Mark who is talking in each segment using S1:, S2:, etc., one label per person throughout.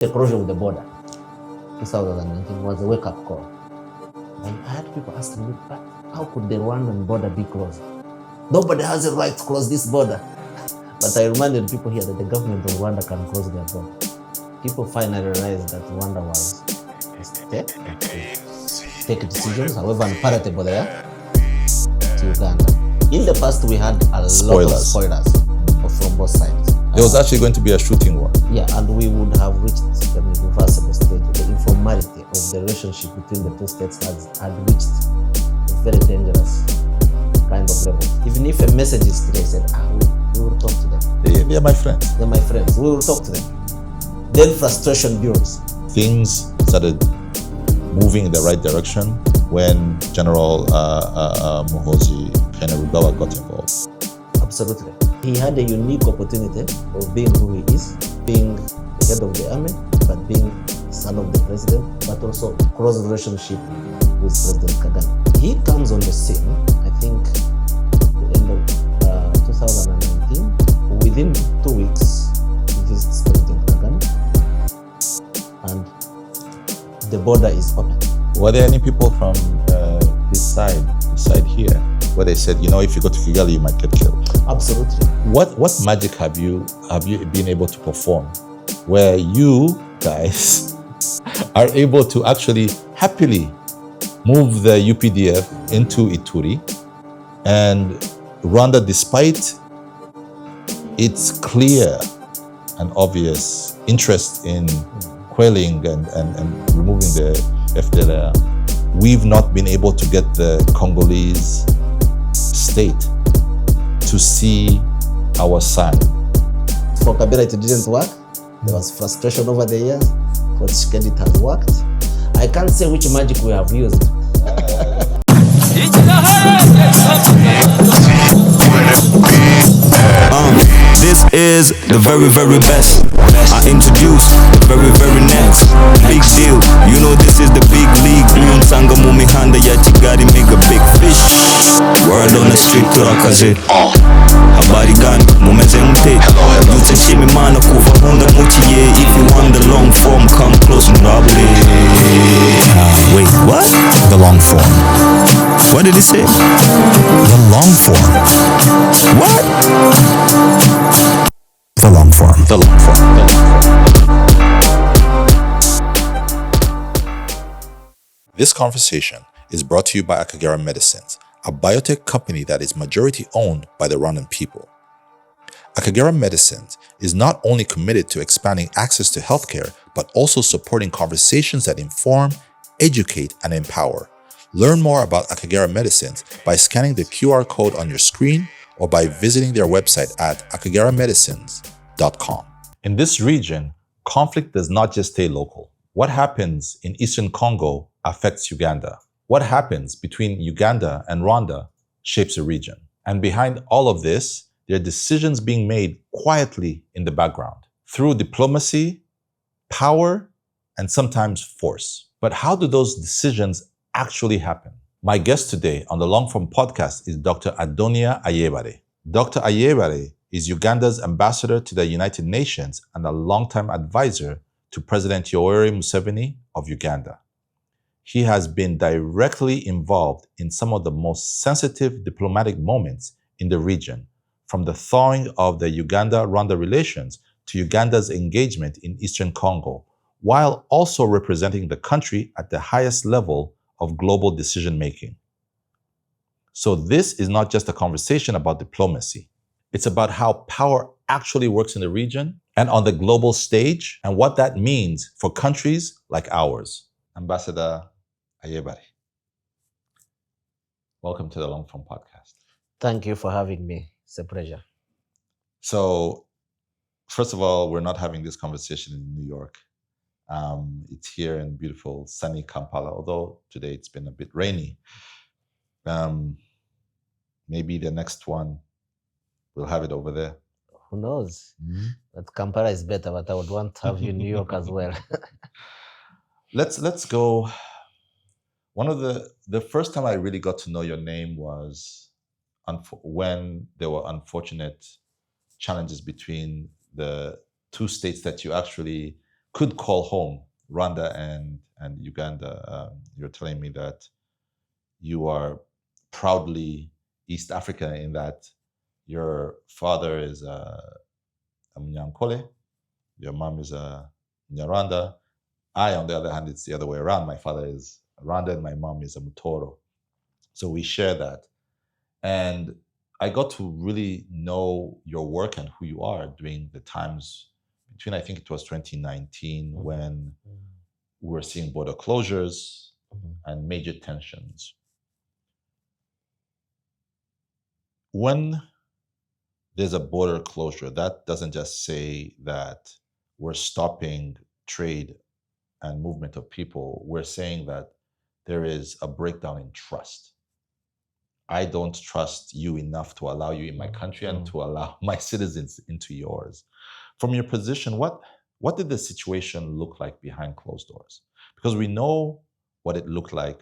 S1: The closure of the border, 2019, was a wake-up call. And I had people asking me, but how could the Rwandan border be closed? Nobody has a right to close this border. But I reminded people here that the government of Rwanda can close their border. People finally realized that Rwanda was a state that could take decisions, however unpalatable they are, to Uganda. In the past, we had a lot of spoilers from both sides.
S2: There was actually going to be a shooting war.
S1: Yeah, and we would have reached the irreversible state. The informality of the relationship between the two states had reached a very dangerous kind of level. Even if a message is today said, we will talk to them.
S2: They are my friends.
S1: They're my friends. We will talk to them. Then frustration builds.
S2: Things started moving in the right direction when General Muhoozi Kainerugaba got involved.
S1: Absolutely. He had a unique opportunity of being who he is, being the head of the army, but being son of the president, but also close relationship with President Kagame. He comes on the scene, I think, the end of 2019. Within 2 weeks, he visits President Kagame, and the border is open.
S2: Were there any people from his side here, where they said, if you go to Kigali, you might get killed?
S1: Absolutely.
S2: What magic have you been able to perform where you guys are able to actually happily move the UPDF into Ituri, and Rwanda, despite its clear and obvious interest in quelling and removing the FDLR, we've not been able to get the Congolese state to see our side?
S1: For Kabila, it didn't work. There was frustration over the years. For Tshisekedi, it has worked. I can't say which magic we have used.
S3: This is the very, very best. I introduce the very, very next. Big deal, this is the big league. Unsanga mu mihanda ya Kigali, make a big fish. Word on the street turakaze. Habari gani, mumeze mute. Yutse nshima Imana kuva nkunda mukiye. If you want the long form, come close and rabure. Wait, what?
S4: The long form.
S3: What did he say?
S4: The long form.
S3: What?
S4: The long form.
S2: The long form. The long form. This conversation is brought to you by Akagera Medicines, a biotech company that is majority owned by the Rwandan people. Akagera Medicines is not only committed to expanding access to healthcare, but also supporting conversations that inform, educate, and empower. Learn more about Akagera Medicines by scanning the QR code on your screen or by visiting their website at akageramedicines.com. In this region, conflict does not just stay local. What happens in Eastern Congo affects Uganda. What happens between Uganda and Rwanda shapes a region. And behind all of this, there are decisions being made quietly in the background through diplomacy, power, and sometimes force. But how do those decisions actually happen? My guest today on the Long Form podcast is Dr. Adonia Ayebare. Dr. Ayebare is Uganda's ambassador to the United Nations and a longtime advisor to President Yoweri Museveni of Uganda. He has been directly involved in some of the most sensitive diplomatic moments in the region, from the thawing of the Uganda Rwanda relations to Uganda's engagement in Eastern Congo, while also representing the country at the highest level of global decision-making. So this is not just a conversation about diplomacy. It's about how power actually works in the region and on the global stage, and what that means for countries like ours. Ambassador Ayebare, welcome to the Long Form podcast.
S1: Thank you for having me. It's a pleasure.
S2: So, first of all, we're not having this conversation in New York. It's here in beautiful sunny Kampala, although today it's been a bit rainy. Maybe the next one, we'll have it over there.
S1: Who knows? Mm-hmm. But Kampala is better, but I would want to have you in New York as well.
S2: Let's go. One of the first time I really got to know your name was when there were unfortunate challenges between the two states that you actually could call home Rwanda and Uganda. You're telling me that you are proudly East African in that your father is a Munyankole, your mom is a Nyarwanda. I, on the other hand, it's the other way around. My father is Rwanda and my mom is a Mutoro. So we share that. And I got to really know your work and who you are during the times between, I think it was 2019, when we were seeing border closures and major tensions. When there's a border closure, that doesn't just say that we're stopping trade and movement of people. We're saying that there is a breakdown in trust. I don't trust you enough to allow you in my country and to allow my citizens into yours. From your position, what did the situation look like behind closed doors? Because we know what it looked like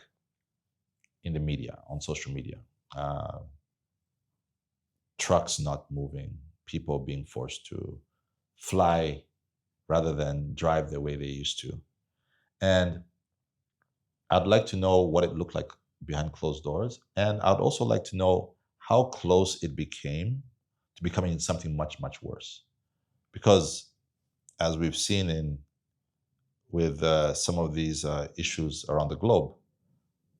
S2: in the media, on social media. Trucks not moving, people being forced to fly rather than drive the way they used to. And I'd like to know what it looked like behind closed doors. And I'd also like to know how close it became to becoming something much, much worse. Because as we've seen with some of these issues around the globe,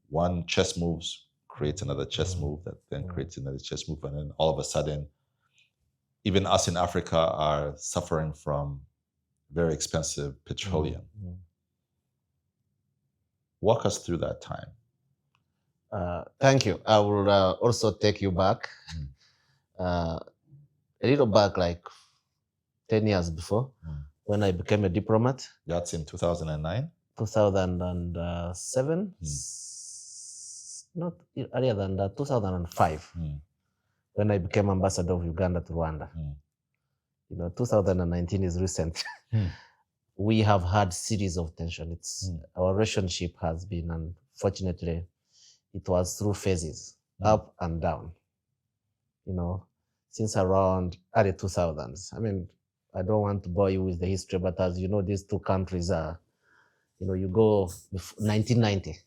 S2: one chess moves creates another chess move that then creates another chess move. And then all of a sudden, even us in Africa are suffering from very expensive petroleum. Walk us through that time.
S1: Thank you. I will also take you back, a little back, like 10 years before, when I became a diplomat.
S2: That's in 2009?
S1: 2007, not earlier than that, 2005, when I became ambassador of Uganda to Rwanda. 2019 is recent. We have had series of tension. Our relationship has been, unfortunately, it was through phases, up and down, since around early 2000s. I mean, I don't want to bore you with the history, but as you know, these two countries are, you go 1990,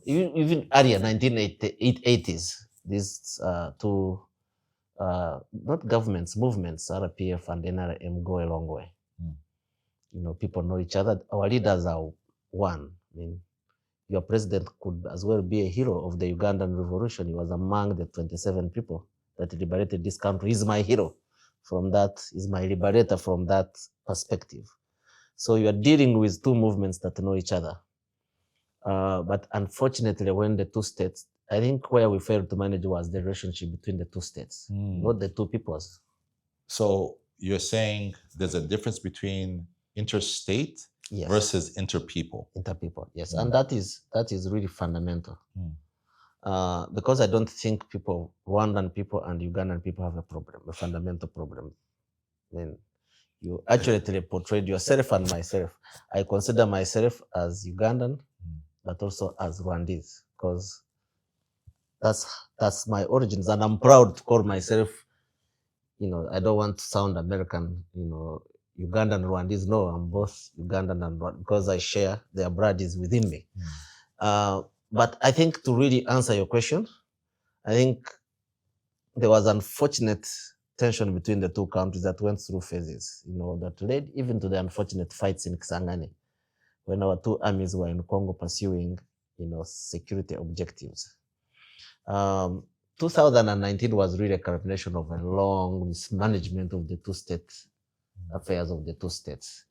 S1: even earlier, 1980s, these two, not governments, movements, RPF and NRM go a long way. People know each other. Our leaders are one. I mean, your president could as well be a hero of the Ugandan revolution. He was among the 27 people that liberated this country. He's my hero from that, he's my liberator from that perspective. So you are dealing with two movements that know each other. But unfortunately, when the two states, I think where we failed to manage was the relationship between the two states, not the two peoples.
S2: So you're saying there's a difference between interstate versus interpeople.
S1: Interpeople, yes. And that is really fundamental. Because I don't think Rwandan people and Ugandan people have a fundamental problem. I mean, you accurately portrayed yourself and myself. I consider myself as Ugandan, but also as Rwandese, because that's my origins, and I'm proud to call myself, I don't want to sound American, Ugandan, Rwandese. No, I'm both Ugandan and Rwandese because I share, their blood is within me. But I think to really answer your question, I think there was unfortunate tension between the two countries that went through phases, that led even to the unfortunate fights in Kisangani, when our two armies were in Congo pursuing, security objectives. 2019 was really a culmination of a long mismanagement of the two states, affairs of the two states.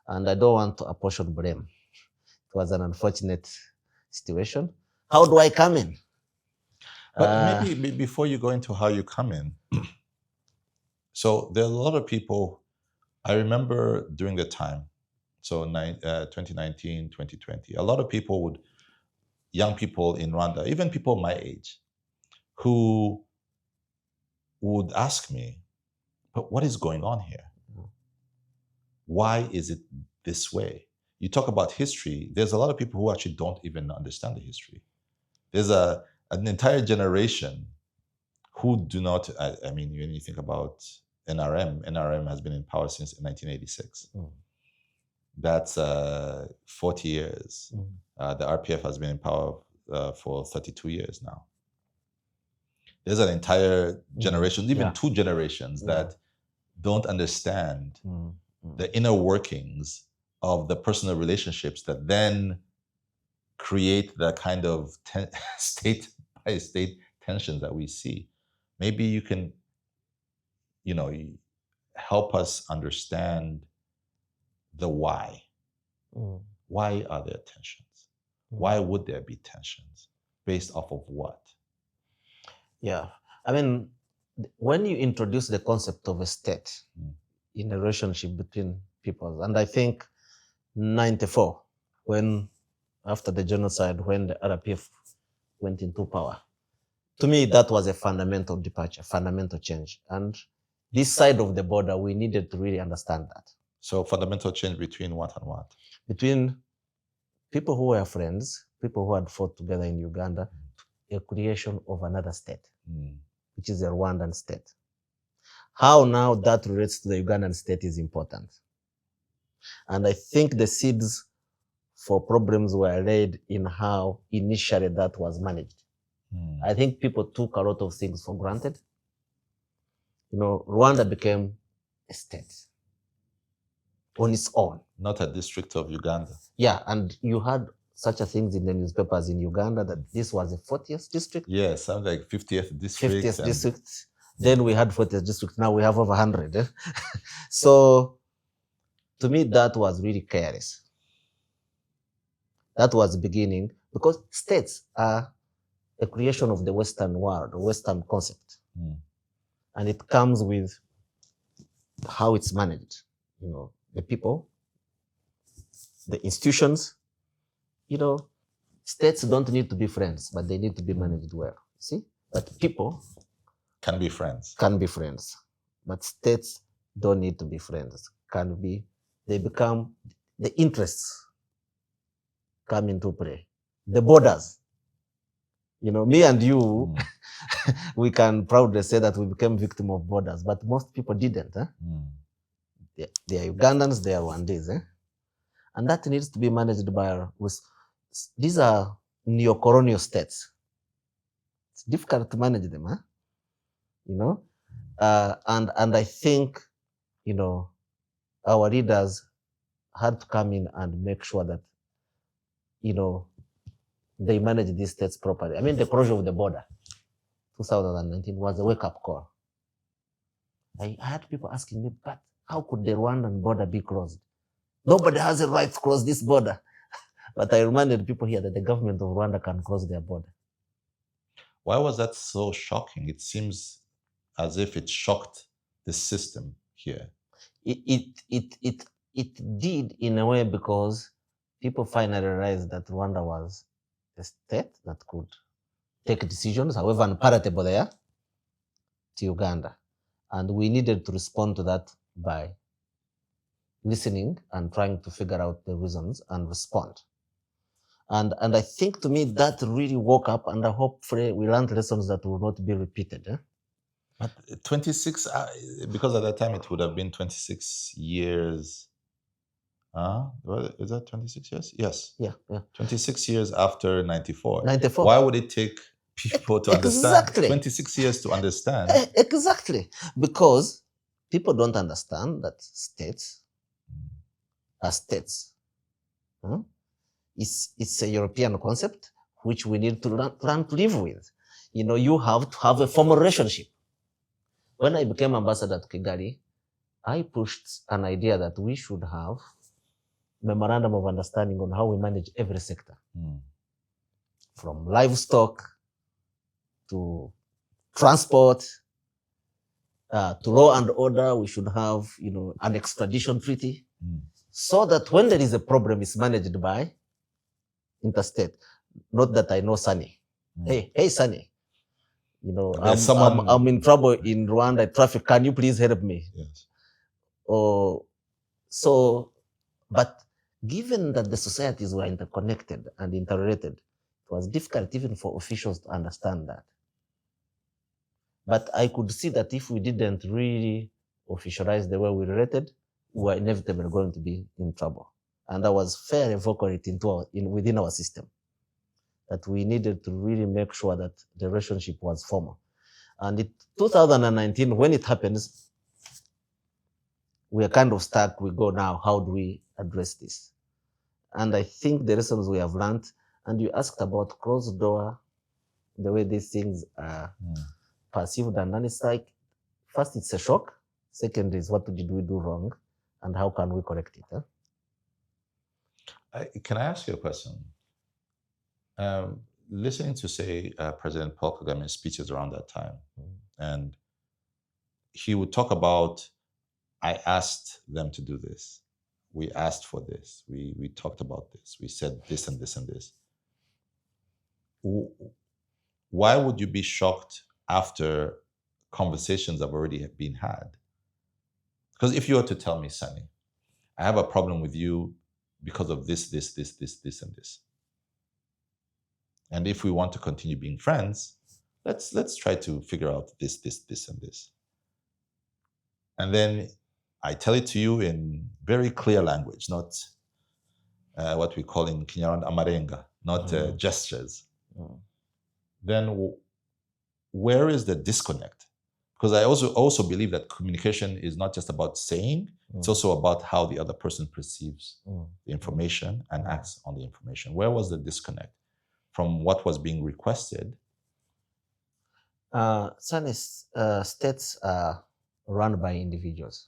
S1: And I don't want to apportion blame. It was an unfortunate situation. How do I come in?
S2: But maybe before you go into how you come in, so there are a lot of people, I remember during the time, so 2019, 2020, a lot of people young people in Rwanda, even people my age, who would ask me, but what is going on here? Why is it this way? You talk about history, there's a lot of people who actually don't even understand the history. There's an entire generation who do not, I mean, when you think about NRM has been in power since 1986.
S1: Mm.
S2: That's 40 years.
S1: Mm.
S2: The RPF has been in power for 32 years now. There's an entire generation, even
S1: Yeah.
S2: 2 generations,
S1: Yeah.
S2: that don't understand
S1: Mm.
S2: the inner workings of the personal relationships that then create the kind of state by state tensions that we see. Maybe you can, help us understand the why.
S1: Mm.
S2: Why are there tensions? Why would there be tensions? Based off of what?
S1: Yeah. I mean, when you introduce the concept of a state in a relationship between peoples, and I think 94, when after the genocide, when the RPF went into power, to me, that was a fundamental departure, fundamental change. And this side of the border, we needed to really understand that.
S2: So fundamental change between what and what?
S1: Between people who were friends, people who had fought together in Uganda, a creation of another state, which is a Rwandan state. How now that relates to the Ugandan state is important. And I think the seeds for problems were laid in how initially that was managed. I think people took a lot of things for granted. Rwanda became a state on its own.
S2: Not a district of Uganda.
S1: Yeah, and you had such a things in the newspapers in Uganda that this was a 40th district.
S2: Yeah, something like 50th district.
S1: 50th district. Then we had 40th district. Now we have over 100. So to me, that was really careless. That was the beginning, because states are a creation of the Western world, Western concept. And it comes with how it's managed. The people, the institutions. States don't need to be friends, but they need to be managed well. See? But people
S2: can be friends.
S1: Can be friends. But states don't need to be friends. They become, the interests come into play. The borders. Me and you, we can proudly say that we became victim of borders, but most people didn't. They are Ugandans, they are Rwandese. And that needs to be managed by, these are neo-colonial states. It's difficult to manage them, and I think, our leaders had to come in and make sure that, they manage these states properly. I mean, the closure of the border, 2019, was a wake-up call. I had people asking me, but how could the Rwandan border be closed? Nobody has a right to close this border. But I reminded people here that the government of Rwanda can close their border.
S2: Why was that so shocking? It seems as if it shocked the system here.
S1: It did in a way, because people finally realized that Rwanda was a state that could take decisions, however unpalatable they are, to Uganda. And we needed to respond to that by listening and trying to figure out the reasons and respond. And I think, to me, that really woke up, and I hope we learned lessons that will not be repeated.
S2: But 26, because at that time it would have been 26 years. Is that 26 years? Yes.
S1: Yeah.
S2: 26 years after 94.
S1: 94.
S2: Why would it take people to understand? 26 years to understand.
S1: Exactly. Because people don't understand that states are states. It's a European concept which we need to learn to live with. You have to have a formal relationship. When I became ambassador to Kigali, I pushed an idea that we should have memorandum of understanding on how we manage every sector, from livestock to transport to law and order. We should have, an extradition treaty, so that when there is a problem, it's managed by interstate. Not that I know Sunny. Hey, Sunny. I'm in trouble in Rwanda, traffic. Can you please help me?
S2: Yes.
S1: But given that the societies were interconnected and interrelated, it was difficult even for officials to understand that. But I could see that if we didn't really officialize the way we related, we were inevitably going to be in trouble. And I was fairly vocal within our system that we needed to really make sure that the relationship was formal. And in 2019, when it happens, we are kind of stuck. We go now, how do we address this? And I think the lessons we have learned, and you asked about closed door, the way these things are perceived, and it's like, first it's a shock. Second is, what did we do wrong? And how can we correct it?
S2: Can I ask you a question? Listening to, say, President Paul Kagame's speeches around that time, and he would talk about, I asked them to do this. We asked for this. We talked about this. We said this and this and this. Why would you be shocked after conversations have already been had? Because if you were to tell me, Sunny, I have a problem with you because of this, and this. And if we want to continue being friends, let's try to figure out this, and this. And then I tell it to you in very clear language, not what we call in Kinyarwanda amarenga, not gestures. Then where is the disconnect? Because I also believe that communication is not just about saying, it's also about how the other person perceives the information and acts on the information. Where was the disconnect from what was being requested?
S1: Some states are run by individuals.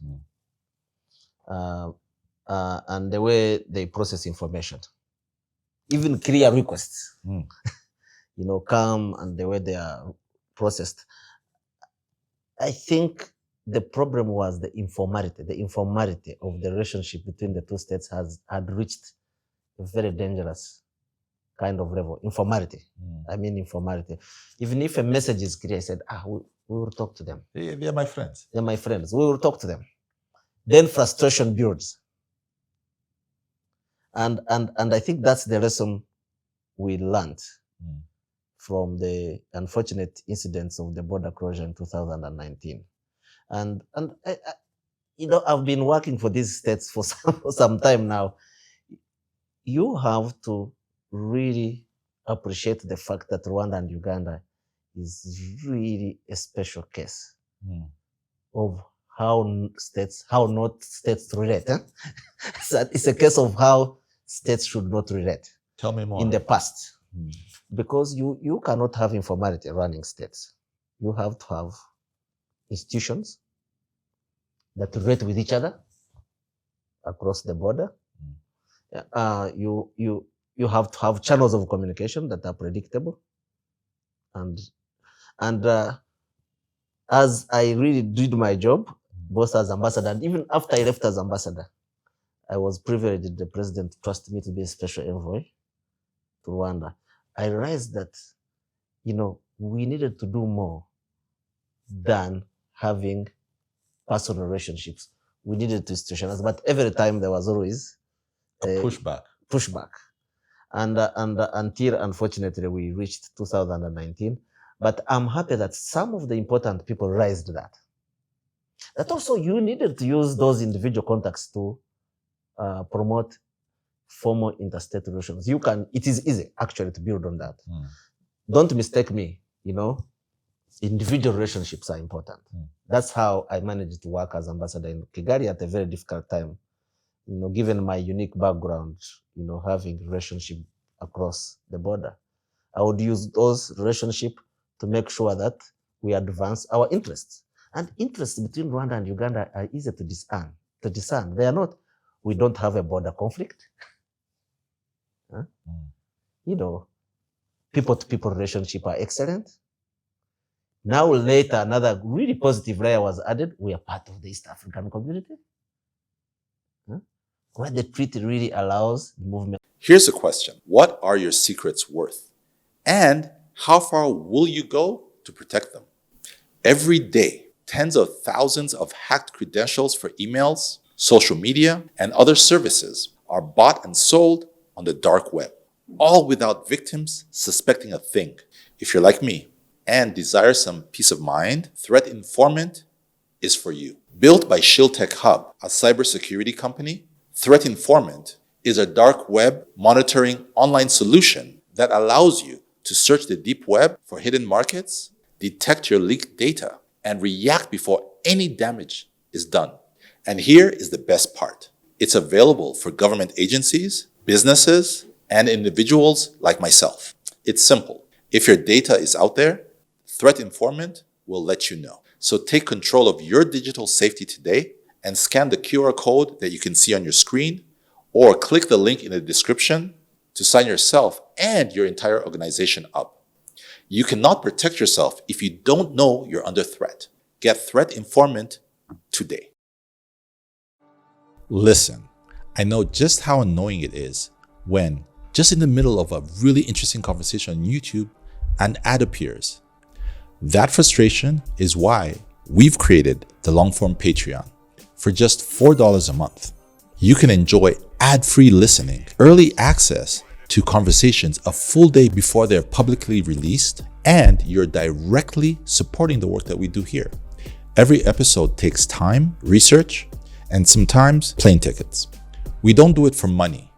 S1: And the way they process information, even clear requests, come, and the way they are processed. I think the problem was the informality of the relationship between the two states had reached a very dangerous kind of level. Informality. I mean informality. Even if a message is clear, I said, we will talk to them.
S2: They are my friends.
S1: They're my friends. We will talk to them. Then frustration builds. And I think that's the lesson we learned from the unfortunate incidents of the border closure in 2019. And I, I've been working for these states for some time now. You have to really appreciate the fact that Rwanda and Uganda is really a special case of how not states relate. It's a case of how states should not relate.
S2: Tell me more.
S1: In the past. Because you cannot have informality running states. You have to have institutions that relate with each other across the border. You have to have channels of communication that are predictable. And as I really did my job, both as ambassador and even after I left as ambassador, I was privileged the president trusted me to be a special envoy to Rwanda. I realized that, we needed to do more than having personal relationships. We needed to institutionalize, but every time there was always
S2: a pushback.
S1: And until, unfortunately, we reached 2019. But I'm happy that some of the important people realized that. That also you needed to use those individual contacts to promote formal interstate relations. It is easy actually to build on that. Don't mistake me, individual relationships are important. That's how I managed to work as ambassador in Kigali at a very difficult time. Given my unique background, having relationship across the border, I would use those relationships to make sure that we advance our interests. And interests between Rwanda and Uganda are easy to discern. They are not. We don't have a border conflict. People-to-people relationship are excellent. Now later, another really positive layer was added. We are part of the East African community, where the treaty really allows movement.
S5: Here's a question. What are your secrets worth? And how far will you go to protect them? Every day, tens of thousands of hacked credentials for emails, social media, and other services are bought and sold on the dark web, all without victims suspecting a thing. If you're like me and desire some peace of mind, Threat Informant is for you. Built by ShieldTech Hub, a cybersecurity company, Threat Informant is a dark web monitoring online solution that allows you to search the deep web for hidden markets, detect your leaked data, and react before any damage is done. And here is the best part. It's available for government agencies, businesses, and individuals like myself. It's simple. If your data is out there, Threat Informant will let you know. So take control of your digital safety today and scan the QR code that you can see on your screen, or click the link in the description to sign yourself and your entire organization up. You cannot protect yourself if you don't know you're under threat. Get Threat Informant today.
S2: Listen, I know just how annoying it is when, just in the middle of a really interesting conversation on YouTube, an ad appears. That frustration is why we've created the long-form Patreon. For just $4 a month, you can enjoy ad-free listening, early access to conversations a full day before they're publicly released, and you're directly supporting the work that we do here. Every episode takes time, research, and sometimes plane tickets. We don't do it for money.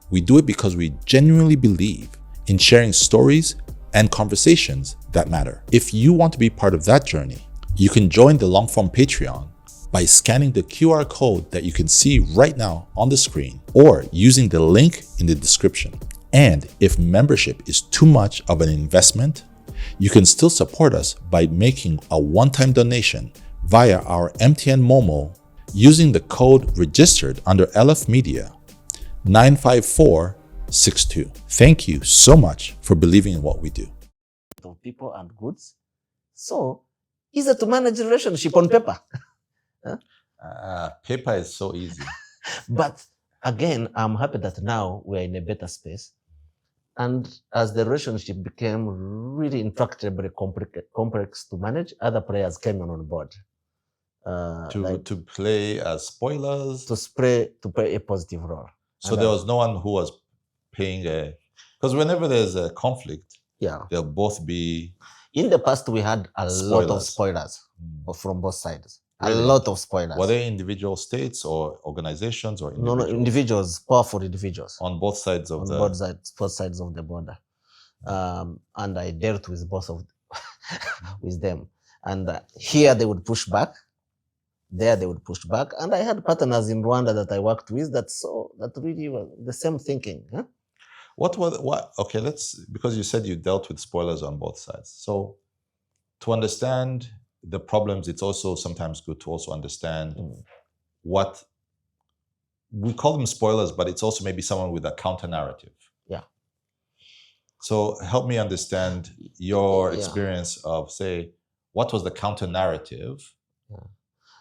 S2: We do it because we genuinely believe in sharing stories and conversations that matter. If you want to be part of that journey, you can join the long-form Patreon by scanning the QR code that you can see right now on the screen, or using the link in the description. And if membership is too much of an investment, you can still support us by making a one-time donation via our MTN Momo using the code registered under LF Media 95462. Thank you so much for believing in what we do.
S1: Of people and goods. So easy to manage relationship on paper.
S2: Paper is so easy.
S1: But again, I'm happy that now we're in a better space. And as the relationship became really intractably complex to manage, other players came on board.
S2: To play as spoilers.
S1: To play a positive role.
S2: So there was no one who was paying because whenever there's a conflict, they'll both be.
S1: In the past, we had a lot of spoilers from both sides. Really? A lot of spoilers.
S2: Were they individual states or organizations or individuals?
S1: No, individuals, powerful individuals.
S2: On both sides of
S1: both sides of the border. And I dealt with both of with them. And here they would push back. There they would push back. And I had partners in Rwanda that I worked with that really was the same thinking. Huh?
S2: Okay, because you said you dealt with spoilers on both sides. So to understand the problems, it's also sometimes good to also understand what we call them spoilers, but it's also maybe someone with a counter narrative.
S1: Yeah.
S2: So help me understand your experience of, say, what was the counter narrative?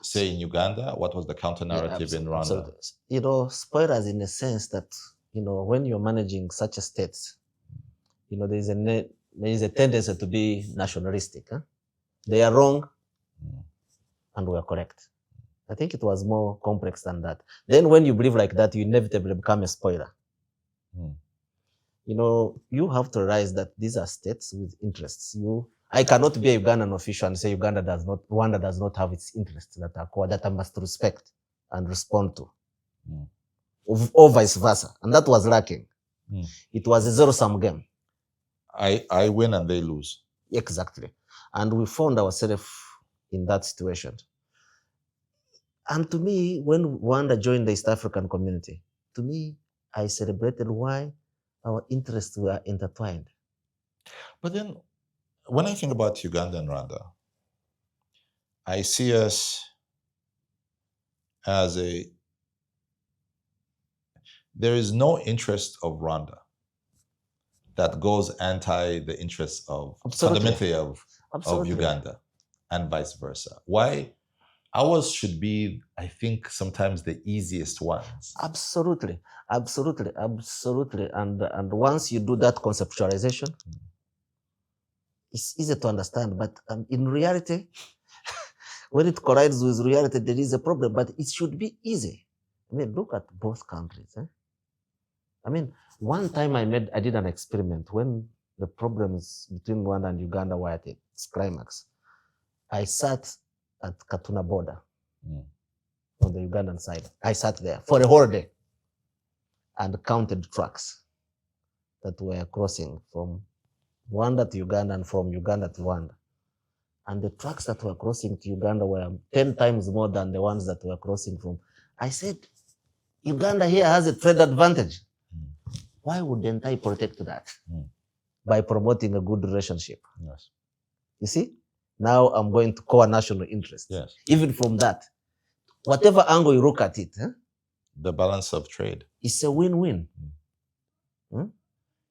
S2: Say in Uganda, what was the counter narrative in Rwanda?
S1: Absolutely. Spoilers in the sense that, when you're managing such a state, there is a tendency to be nationalistic. Huh? They are wrong and we are correct. I think it was more complex than that. Then when you believe like that, you inevitably become a spoiler. You have to realize that these are states with interests. I cannot be a Ugandan official and say Rwanda does not have its interests that are core, that I must respect and respond to. Or vice versa. And that was lacking. It was a zero-sum game.
S2: I win and they lose.
S1: Exactly. And we found ourselves in that situation. And to me, when Rwanda joined the East African community, to me, I celebrated why our interests were intertwined.
S2: But then, when I think about Uganda and Rwanda, I see us as there is no interest of Rwanda that goes anti the interests of fundamentally of Uganda and vice versa. Why? Ours should be, I think, sometimes the easiest ones.
S1: Absolutely. And once you do that conceptualization, it's easy to understand. But in reality, when it collides with reality, there is a problem. But it should be easy. Look at both countries. One time I did an experiment when the problems between Rwanda and Uganda were at its climax. I sat at Katuna border on the Ugandan side. I sat there for a whole day and counted trucks that were crossing from Rwanda to Uganda and from Uganda to Rwanda. And the trucks that were crossing to Uganda were 10 times more than the ones that were crossing from. I said, Uganda here has a trade advantage. Why wouldn't I protect that? By promoting a good relationship.
S2: Yes.
S1: You see? Now I'm going to core national interest.
S2: Yes.
S1: Even from that, whatever angle you look at it,
S2: The balance of trade.
S1: it's a win-win.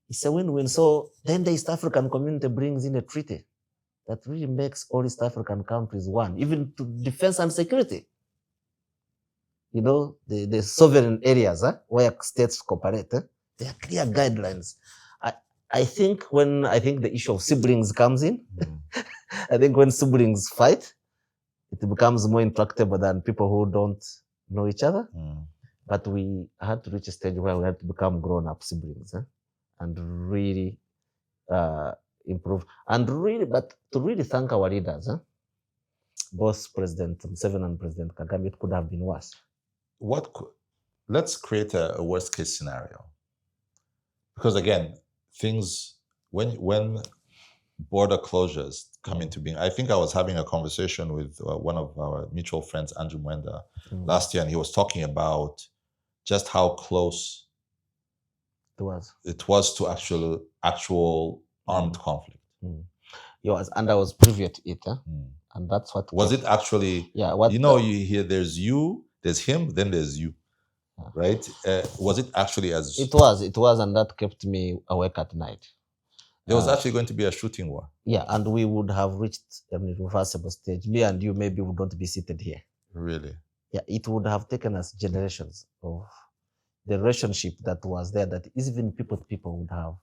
S1: It's a win-win. So then the East African community brings in a treaty that really makes all East African countries one, even to defense and security. You know, the sovereign areas where states cooperate, there are clear guidelines. I think the issue of siblings comes in, I think when siblings fight, it becomes more intractable than people who don't know each other. But we had to reach a stage where we had to become grown-up siblings and really improve. And really, but to really thank our leaders, both President Museveni and President Kagame, it could have been worse.
S2: Let's create a worst case scenario. Because again, things, when border closures come into being, I think I was having a conversation with one of our mutual friends, Andrew Mwenda, last year, and he was talking about just how close it was to actual armed conflict.
S1: Yes, and I was privy to it. And that's what
S2: was it actually?
S1: Yeah,
S2: you hear there's you, there's him, then there's you, right? Was it actually as
S1: it was, and that kept me awake at night.
S2: There was actually going to be a shooting war.
S1: Yeah, and we would have reached an irreversible stage. Me and you maybe would not be seated here.
S2: Really?
S1: Yeah, it would have taken us generations of the relationship that was there, that even people to people would have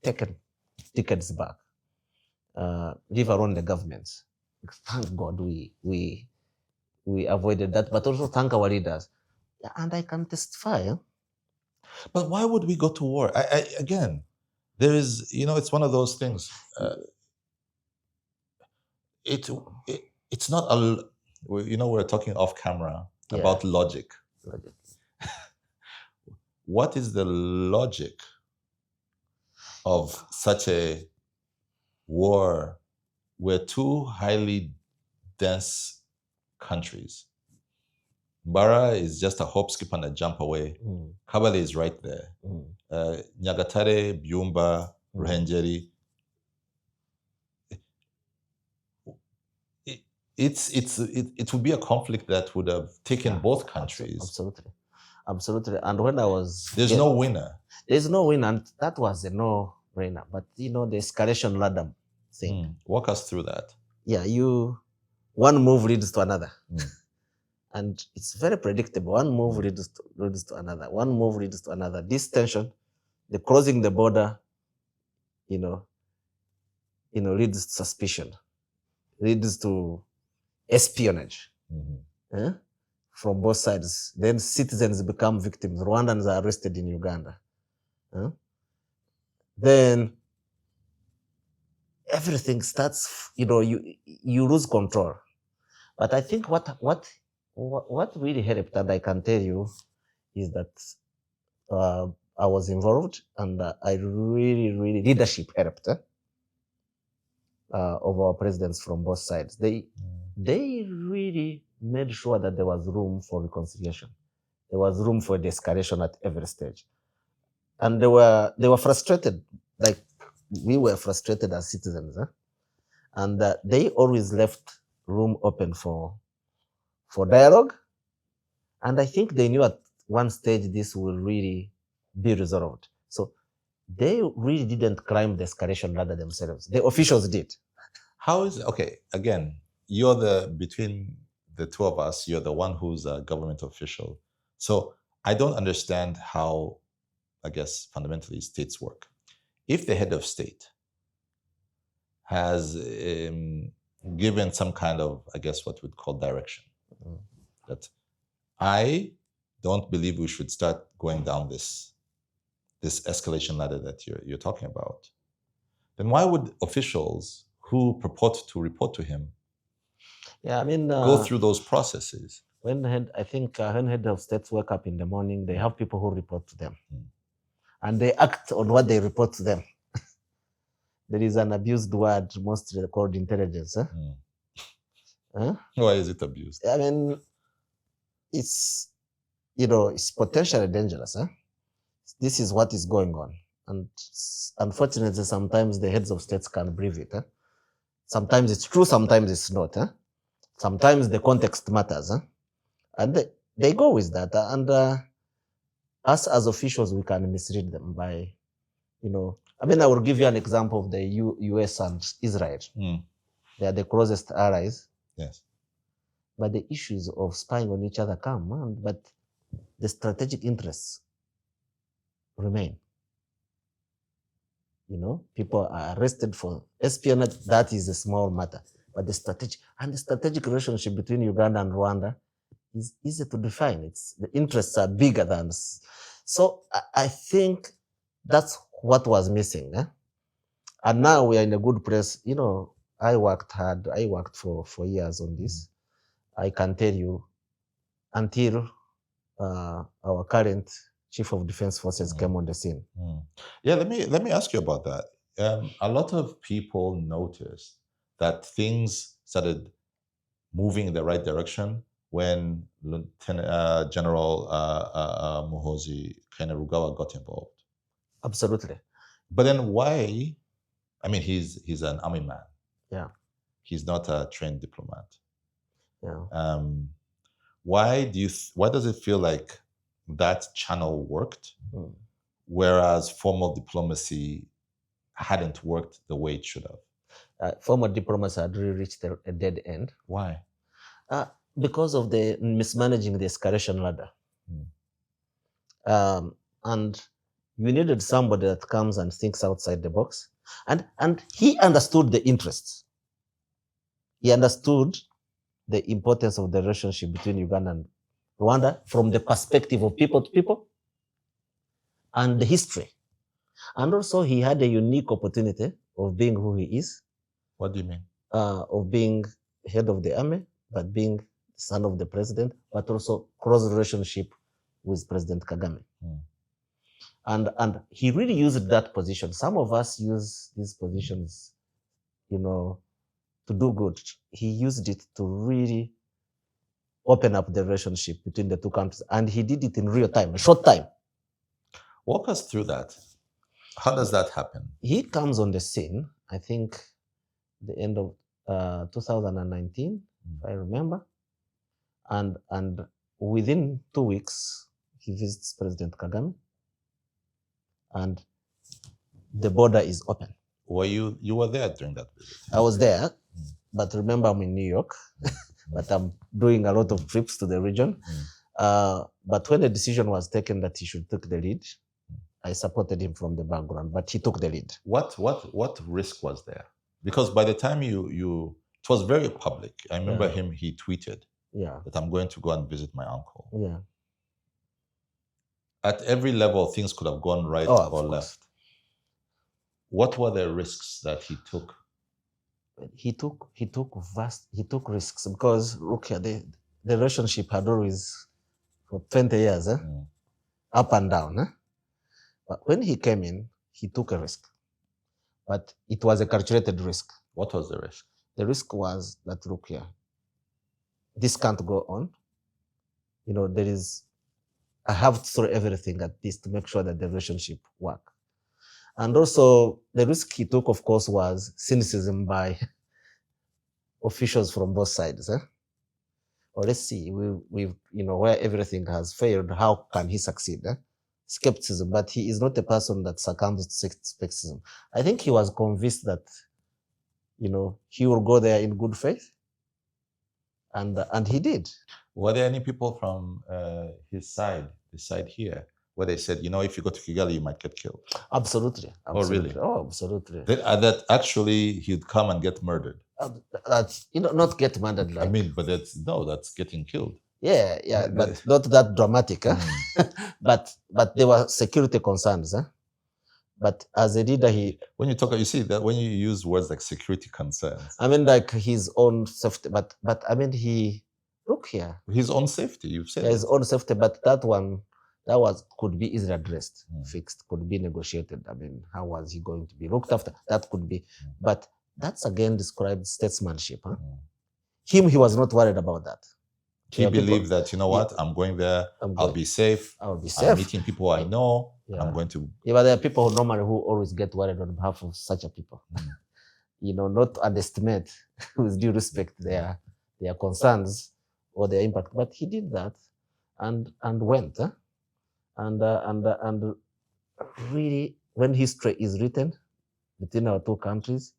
S1: taken decades back. Leave alone the governments. Thank God we avoided that, but also thank our leaders. Yeah, and I can testify.
S2: But why would we go to war? Again, there is, it's one of those things. It's not we're talking off camera about logic. What is the logic of such a war where two highly dense countries, Bara is just a hop, skip, and a jump away. Kabale is right there. Nyagatare, Byumba, Ruhengeri. It would be a conflict that would have taken both countries.
S1: Absolutely. And when I was...
S2: There's no winner.
S1: There's no winner, and that was a no-brainer. But, the escalation ladder thing.
S2: Walk us through that.
S1: Yeah, one move leads to another. And it's very predictable. One move leads to another. One move leads to another. This tension, the crossing the border, leads to suspicion, leads to espionage from both sides. Then citizens become victims. Rwandans are arrested in Uganda. Then everything starts, you lose control. But I think what really helped, and I can tell you, is that I was involved, and I really, leadership helped of our presidents from both sides. They really made sure that there was room for reconciliation. There was room for de-escalation at every stage. And they were frustrated, like we were frustrated as citizens. And they always left room open for dialogue. And I think they knew at one stage this will really be resolved. So they really didn't climb the escalation ladder themselves. The officials did.
S2: How is it? Okay, again, between the two of us, you're the one who's a government official. So I don't understand how, I guess, fundamentally states work. If the head of state has given some kind of, I guess, what we'd call direction, that I don't believe we should start going down this escalation ladder that you're talking about, then why would officials who purport to report to him
S1: go
S2: through those processes?
S1: when when head of states wake up in the morning, they have people who report to them, and they act on what they report to them. There is an abused word, mostly called intelligence. Huh?
S2: Why is it abused?
S1: I mean, it's it's potentially dangerous. This is what is going on, and unfortunately, sometimes the heads of states can't breathe it. Sometimes it's true, sometimes it's not. Sometimes the context matters, and they go with that. And us as officials, we can mislead them by, I will give you an example of the US and Israel. They are the closest allies.
S2: Yes.
S1: But the issues of spying on each other come, but the strategic interests remain. People are arrested for espionage. That is a small matter. But the strategic relationship between Uganda and Rwanda is easy to define. The interests are bigger than. So I think that's what was missing. And now we are in a good place. I worked hard. I worked for years on this. I can tell you, until our current Chief of Defense Forces came on the scene.
S2: Yeah, let me ask you about that. A lot of people noticed that things started moving in the right direction when Lieutenant General Muhoozi Kainerugaba got involved.
S1: Absolutely.
S2: But then why? I mean, he's an army man.
S1: Yeah.
S2: He's not a trained diplomat.
S1: Yeah.
S2: Why does it feel like that channel worked, whereas formal diplomacy hadn't worked the way it should have?
S1: Formal diplomacy had really reached a dead end.
S2: Why?
S1: Because of the mismanaging the escalation ladder. And you needed somebody that comes and thinks outside the box. And he understood the interests. He understood the importance of the relationship between Uganda and Rwanda from the perspective of people to people and the history. And also he had a unique opportunity of being who he is.
S2: What do you mean?
S1: Of being head of the army, but being son of the president, but also close relationship with President Kagame. And he really used that position. Some of us use these positions, to do good. He used it to really open up the relationship between the two countries. And he did it in real time, a short time.
S2: Walk us through that. How does that happen?
S1: He comes on the scene, I think, the end of 2019, if I remember. And within 2 weeks, he visits President Kagame. And the border is open.
S2: You were there during that visit?
S1: I was there, but remember I'm in New York, but I'm doing a lot of trips to the region. But when the decision was taken that he should take the lead, I supported him from the background, but he took the lead.
S2: What risk was there? Because by the time it was very public. I remember he tweeted that I'm going to go and visit my uncle.
S1: Yeah.
S2: At every level, things could have gone right or left. What were the risks that he took?
S1: He took risks because look here, the relationship had always for 20 years, up and down. But when he came in, he took a risk. But it was a calculated risk.
S2: What was the risk?
S1: The risk was that, look here, this can't go on. I have to throw everything at this to make sure that the relationship works. And also, the risk he took, of course, was cynicism by officials from both sides. Or let's see, we've where everything has failed, how can he succeed? Skepticism, but he is not a person that succumbs to skepticism. I think he was convinced that, he will go there in good faith, and he did.
S2: Were there any people from his side, the side here, where they said, if you go to Kigali, you might get killed?
S1: Absolutely.
S2: Oh, really?
S1: Oh, absolutely.
S2: That actually he'd come and get murdered.
S1: Not get murdered. Like.
S2: I mean, but that's getting killed.
S1: Yeah, but not that dramatic. But there were security concerns. But as a leader,
S2: when you talk, you see that when you use words like security concerns,
S1: I mean, like his own safety. But I mean, look here,
S2: His own safety, you've said
S1: his
S2: it.
S1: own safety, but could be easily addressed, fixed, could be negotiated. I mean, how was he going to be looked after? That could be, but that's again described statesmanship. Huh? He was not worried about that.
S2: He believed that, you know what, I'm going there, I'll be safe.
S1: I'll be
S2: I'm
S1: safe.
S2: meeting people I know.
S1: Yeah.
S2: I'm going to.
S1: Yeah, but there are people normally who always get worried on behalf of such a people. Not to underestimate, with due respect, their concerns or their impact. But he did that, and went. And really, when history is written between our two countries,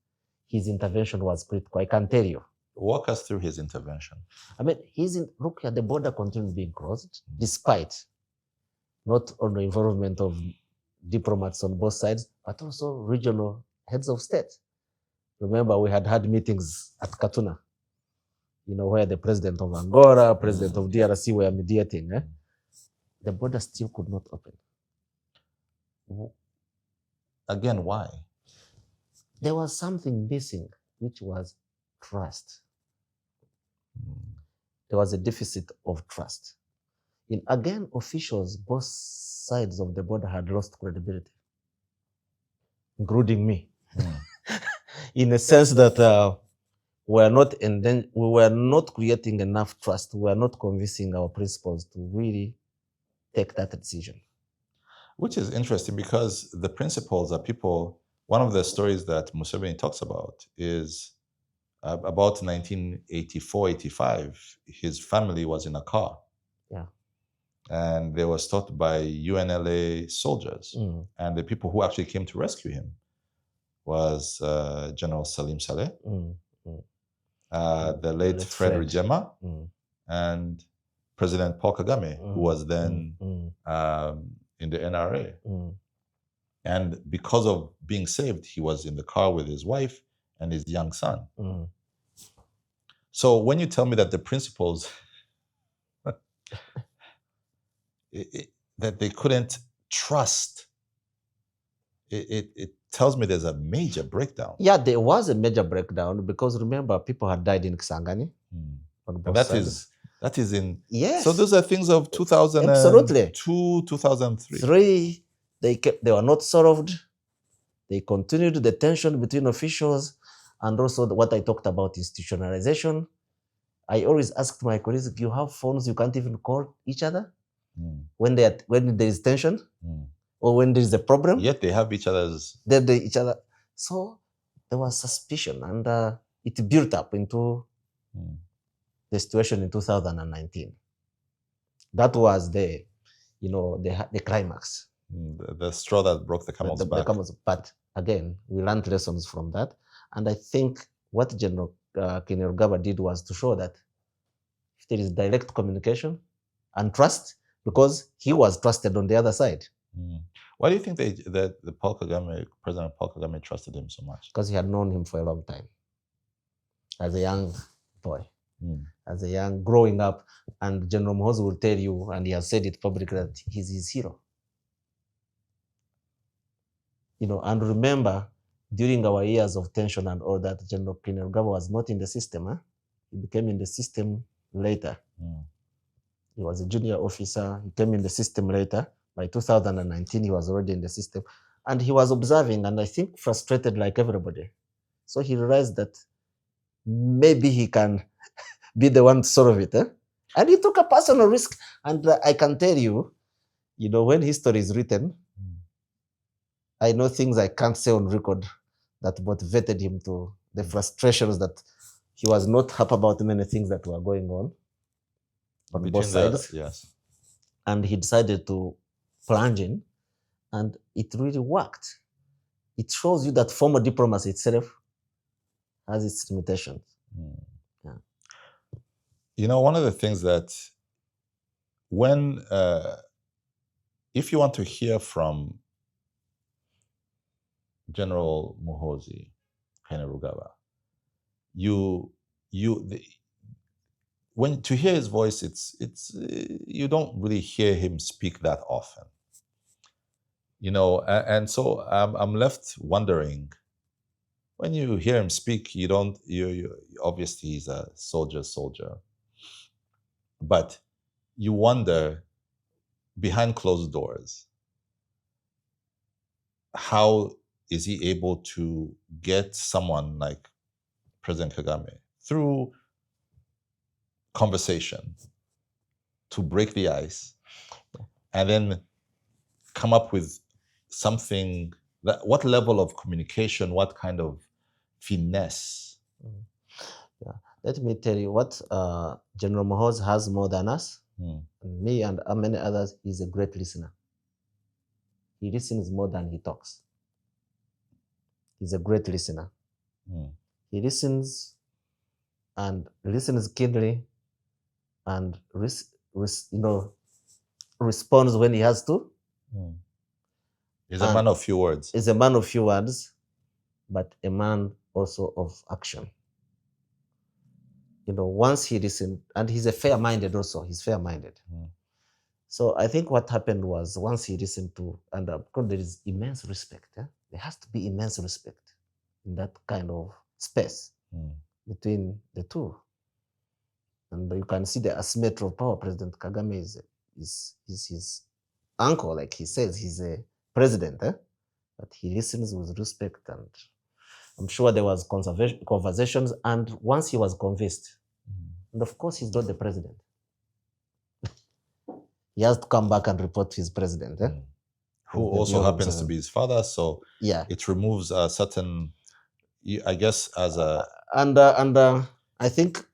S1: his intervention was critical. I can tell you.
S2: Walk us through his intervention.
S1: I mean, look at the border continued being closed, despite not only involvement of diplomats on both sides, but also regional heads of state. Remember, we had meetings at Katuna, where the president of Angola, president of DRC were mediating. The border still could not open.
S2: Again, why?
S1: There was something missing, which was trust. There was a deficit of trust. Again, officials, both sides of the border had lost credibility, including me, in a sense that we were not creating enough trust. We were not convincing our principals to really take that decision.
S2: Which is interesting because the principals are people. One of the stories that Museveni talks about is about 1984-85. His family was in a car.
S1: Yeah.
S2: And they were stopped by UNLA soldiers. And the people who actually came to rescue him was General Salim Saleh, the late Fred Rugema, and President Paul Kagame, who was then in the NRA. And because of being saved, he was in the car with his wife and his young son. So when you tell me that the principals, that they couldn't trust, it tells me there's a major breakdown.
S1: Yeah, there was a major breakdown because remember, people had died in Kisangani.
S2: And that is in.
S1: Yes.
S2: So those are things of 2002,
S1: absolutely.
S2: 2003.
S1: They were not solved. They continued the tension between officials, and also what I talked about, institutionalization. I always asked my colleagues, you have phones you can't even call each other when there is tension or when there is a problem.
S2: Yet they have each other's.
S1: Each other. So there was suspicion, and it built up into the situation in 2019. That was the climax.
S2: The straw that broke the camel's back.
S1: But again, we learned lessons from that. And I think what General Kainerugaba did was to show that if there is direct communication and trust, because he was trusted on the other side.
S2: Why do you think that President Paul Kagame trusted him so much?
S1: Because he had known him for a long time. As a young boy, as a young growing up. And General Muhoozi will tell you, and he has said it publicly, that he's his hero. And remember, during our years of tension and all that, General Kainerugaba was not in the system. He became in the system later. He was a junior officer. He came in the system later. By 2019, he was already in the system. And he was observing, and I think frustrated like everybody. So he realized that maybe he can be the one to solve it. And he took a personal risk. And I can tell you, when history is written, I know things I can't say on record that motivated him to the frustrations that he was not happy about many things that were going on both sides.
S2: Yes.
S1: And he decided to plunge in, and it really worked. It shows you that formal diplomacy itself has its limitations.
S2: Yeah. One of the things that if you want to hear from General Muhoozi Kainerugaba, when to hear his voice, it's you don't really hear him speak that often, and so I'm left wondering, when you hear him speak, you obviously he's a soldier, But you wonder, behind closed doors, how is he able to get someone like President Kagame through conversation to break the ice and then come up with something that, what level of communication, what kind of finesse?
S1: Yeah. Let me tell you what General Muhoozi has more than us, and me and many others. He's a great listener. He listens more than he talks. He's a great listener. He listens and listens keenly and responds when he has to.
S2: He's a man of few words.
S1: He's a man of few words, but a man also of action. Once he listened, and he's a fair-minded also. He's fair-minded. So I think what happened was once he listened to, and because there is immense respect. There has to be immense respect in that kind of space between the two. And you can see the asymmetry of power. President Kagame is his uncle, like he says, he's a president, but he listens with respect, and I'm sure there was conversations, and once he was convinced, and of course he's not the president. He has to come back and report to his president.
S2: Who also happens to be his father, so it removes a certain, I guess, as a...
S1: And I think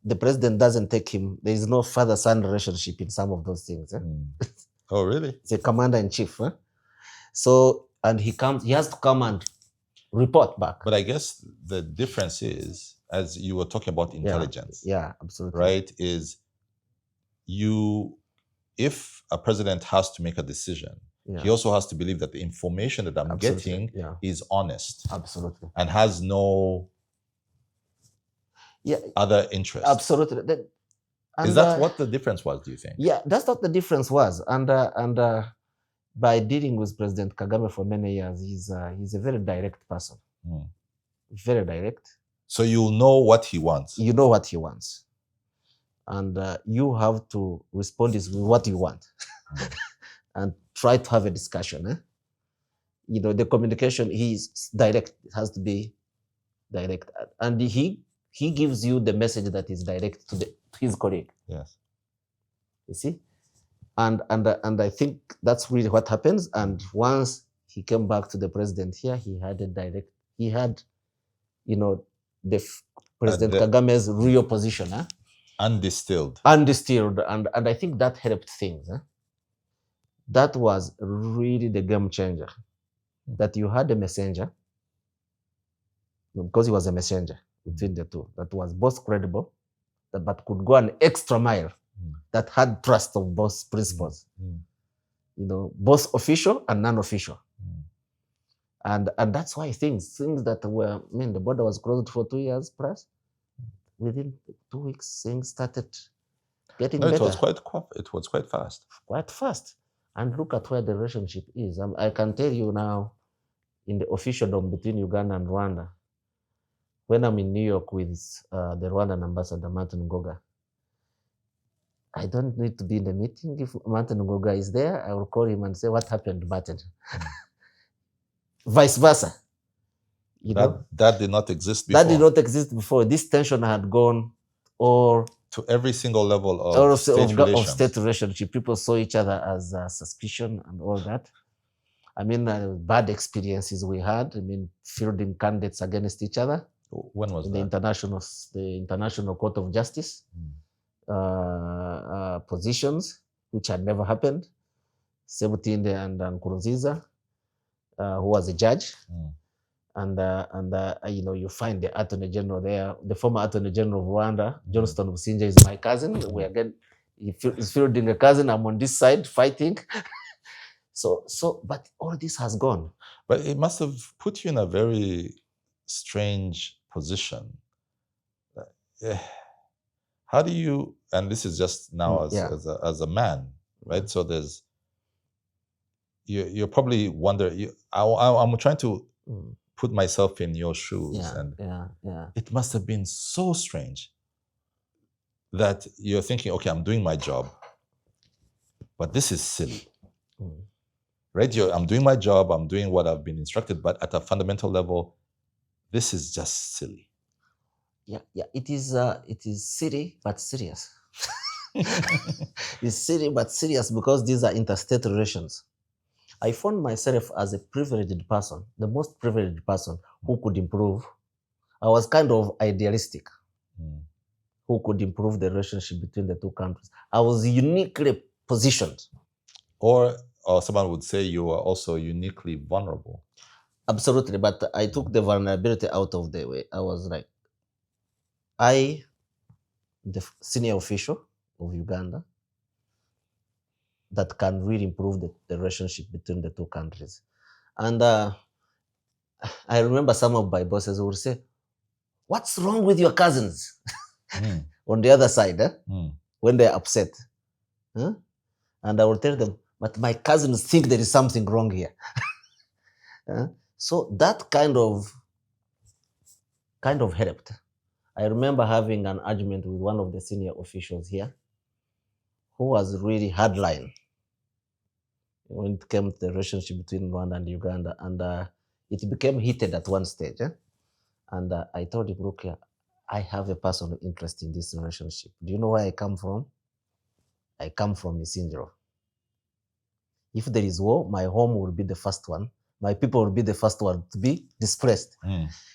S1: the president doesn't take him. There is no father-son relationship in some of those things.
S2: Oh, really?
S1: It's a commander-in-chief. So, and he has to come and report back.
S2: But I guess the difference is, as you were talking about intelligence.
S1: Yeah, absolutely.
S2: Right? Is if a president has to make a decision, he also has to believe that the information that I'm getting is honest.
S1: Absolutely.
S2: And has no other interest.
S1: Absolutely.
S2: Is that what the difference was, do you think?
S1: Yeah, that's what the difference was. And by dealing with President Kagame for many years, he's a very direct person. Very direct.
S2: So you know what he wants.
S1: You know what he wants. And you have to respond with what you want. And try to have a discussion. The communication, he's direct. It has to be direct. And he gives you the message that is direct to his colleague.
S2: Yes.
S1: You see? And I think that's really what happens. And once he came back to the president here, he had President Kagame's real position.
S2: Undistilled.
S1: Undistilled. And I think that helped things. That was really the game changer. That you had a messenger, because he was a messenger between the two, that was both credible, but could go an extra mile, that had trust of both principles, both official and non-official. And that's why things that were, the border was closed for 2 years plus, within 2 weeks, things started getting better.
S2: It was quite fast.
S1: Quite fast. And look at where the relationship is. I can tell you now, in the officialdom between Uganda and Rwanda, when I'm in New York with the Rwandan ambassador, Martin Ngoga, I don't need to be in the meeting. If Martin Ngoga is there, I will call him and say, what happened, Martin? Vice versa.
S2: That did not exist before.
S1: That did not exist before. This tension had gone
S2: to every single level of state
S1: relationship. People saw each other as suspicion and all that. Bad experiences we had. Fielding candidates against each other.
S2: When was that?
S1: The International Court of Justice positions, which had never happened. Sebutinde and Nkurunziza, who was a judge. And you find the Attorney General there, the former Attorney General of Rwanda, Johnston Businja, is my cousin. He's fielding a cousin. I'm on this side fighting. But all this has gone.
S2: But it must have put you in a very strange position. How do you, and this is just now as a man, right? So you're probably wondering, I'm trying to put myself in your shoes, and it must have been so strange that you're thinking, okay, I'm doing my job, but this is silly. Right? I'm doing my job, I'm doing what I've been instructed, but at a fundamental level, this is just silly.
S1: Yeah, it is silly but serious. It's silly but serious because these are interstate relations. I found myself as a privileged person, the most privileged person who could improve. I was kind of idealistic, who could improve the relationship between the two countries. I was uniquely positioned.
S2: Or someone would say you are also uniquely vulnerable.
S1: Absolutely, but I took the vulnerability out of the way. I was like, the senior official of Uganda, that can really improve the relationship between the two countries. And I remember some of my bosses would say, "What's wrong with your cousins?" On the other side, when they're upset. And I will tell them, but my cousins think there is something wrong here. So that kind of helped. I remember having an argument with one of the senior officials here who was really hardline when it came to the relationship between Rwanda and Uganda. And it became heated at one stage. And I told him, look here, I have a personal interest in this relationship. Do you know where I come from? I come from Isindro. If there is war, my home will be the first one. My people will be the first one to be displaced.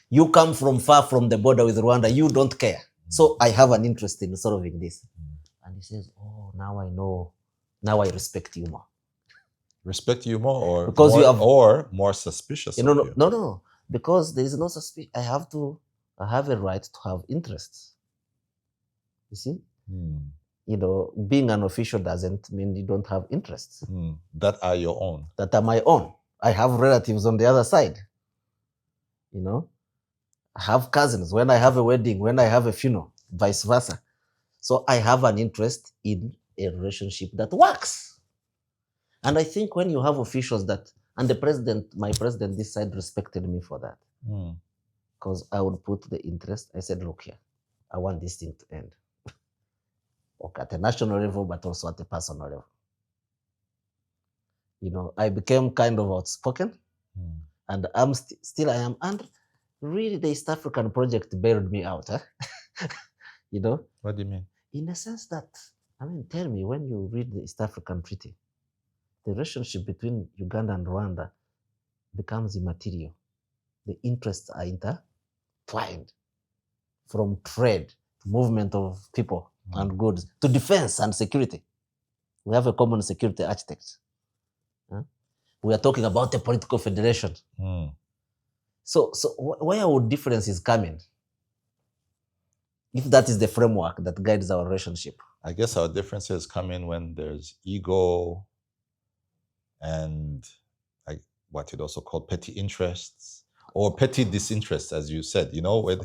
S1: You come from far from the border with Rwanda, you don't care. So I have an interest in solving this. And he says, oh, now I know. Now I respect you more.
S2: Respect you more, or
S1: because
S2: more,
S1: you have,
S2: or more suspicious of you?
S1: No. Because there is no suspicion. I have a right to have interests. You see? Being an official doesn't mean you don't have interests.
S2: That are your own.
S1: That are my own. I have relatives on the other side. I have cousins. When I have a wedding, when I have a funeral, vice versa. So I have an interest in a relationship that works. And I think when you have officials and my president this side respected me for that. Because I would put the interest, I said, look here, I want this thing to end. Okay, at a national level, but also at a personal level. I became kind of outspoken, and I'm still I am. And really, the East African project bailed me out.
S2: What do you mean?
S1: In the sense that, tell me, when you read the East African Treaty, the relationship between Uganda and Rwanda becomes immaterial. The interests are intertwined, from trade to movement of people and goods to defense and security. We have a common security architect. We are talking about a political federation. So where would differences come in? If that is the framework that guides our relationship.
S2: I guess our differences come in when there's ego and what you'd also call petty interests or petty disinterests, as you said.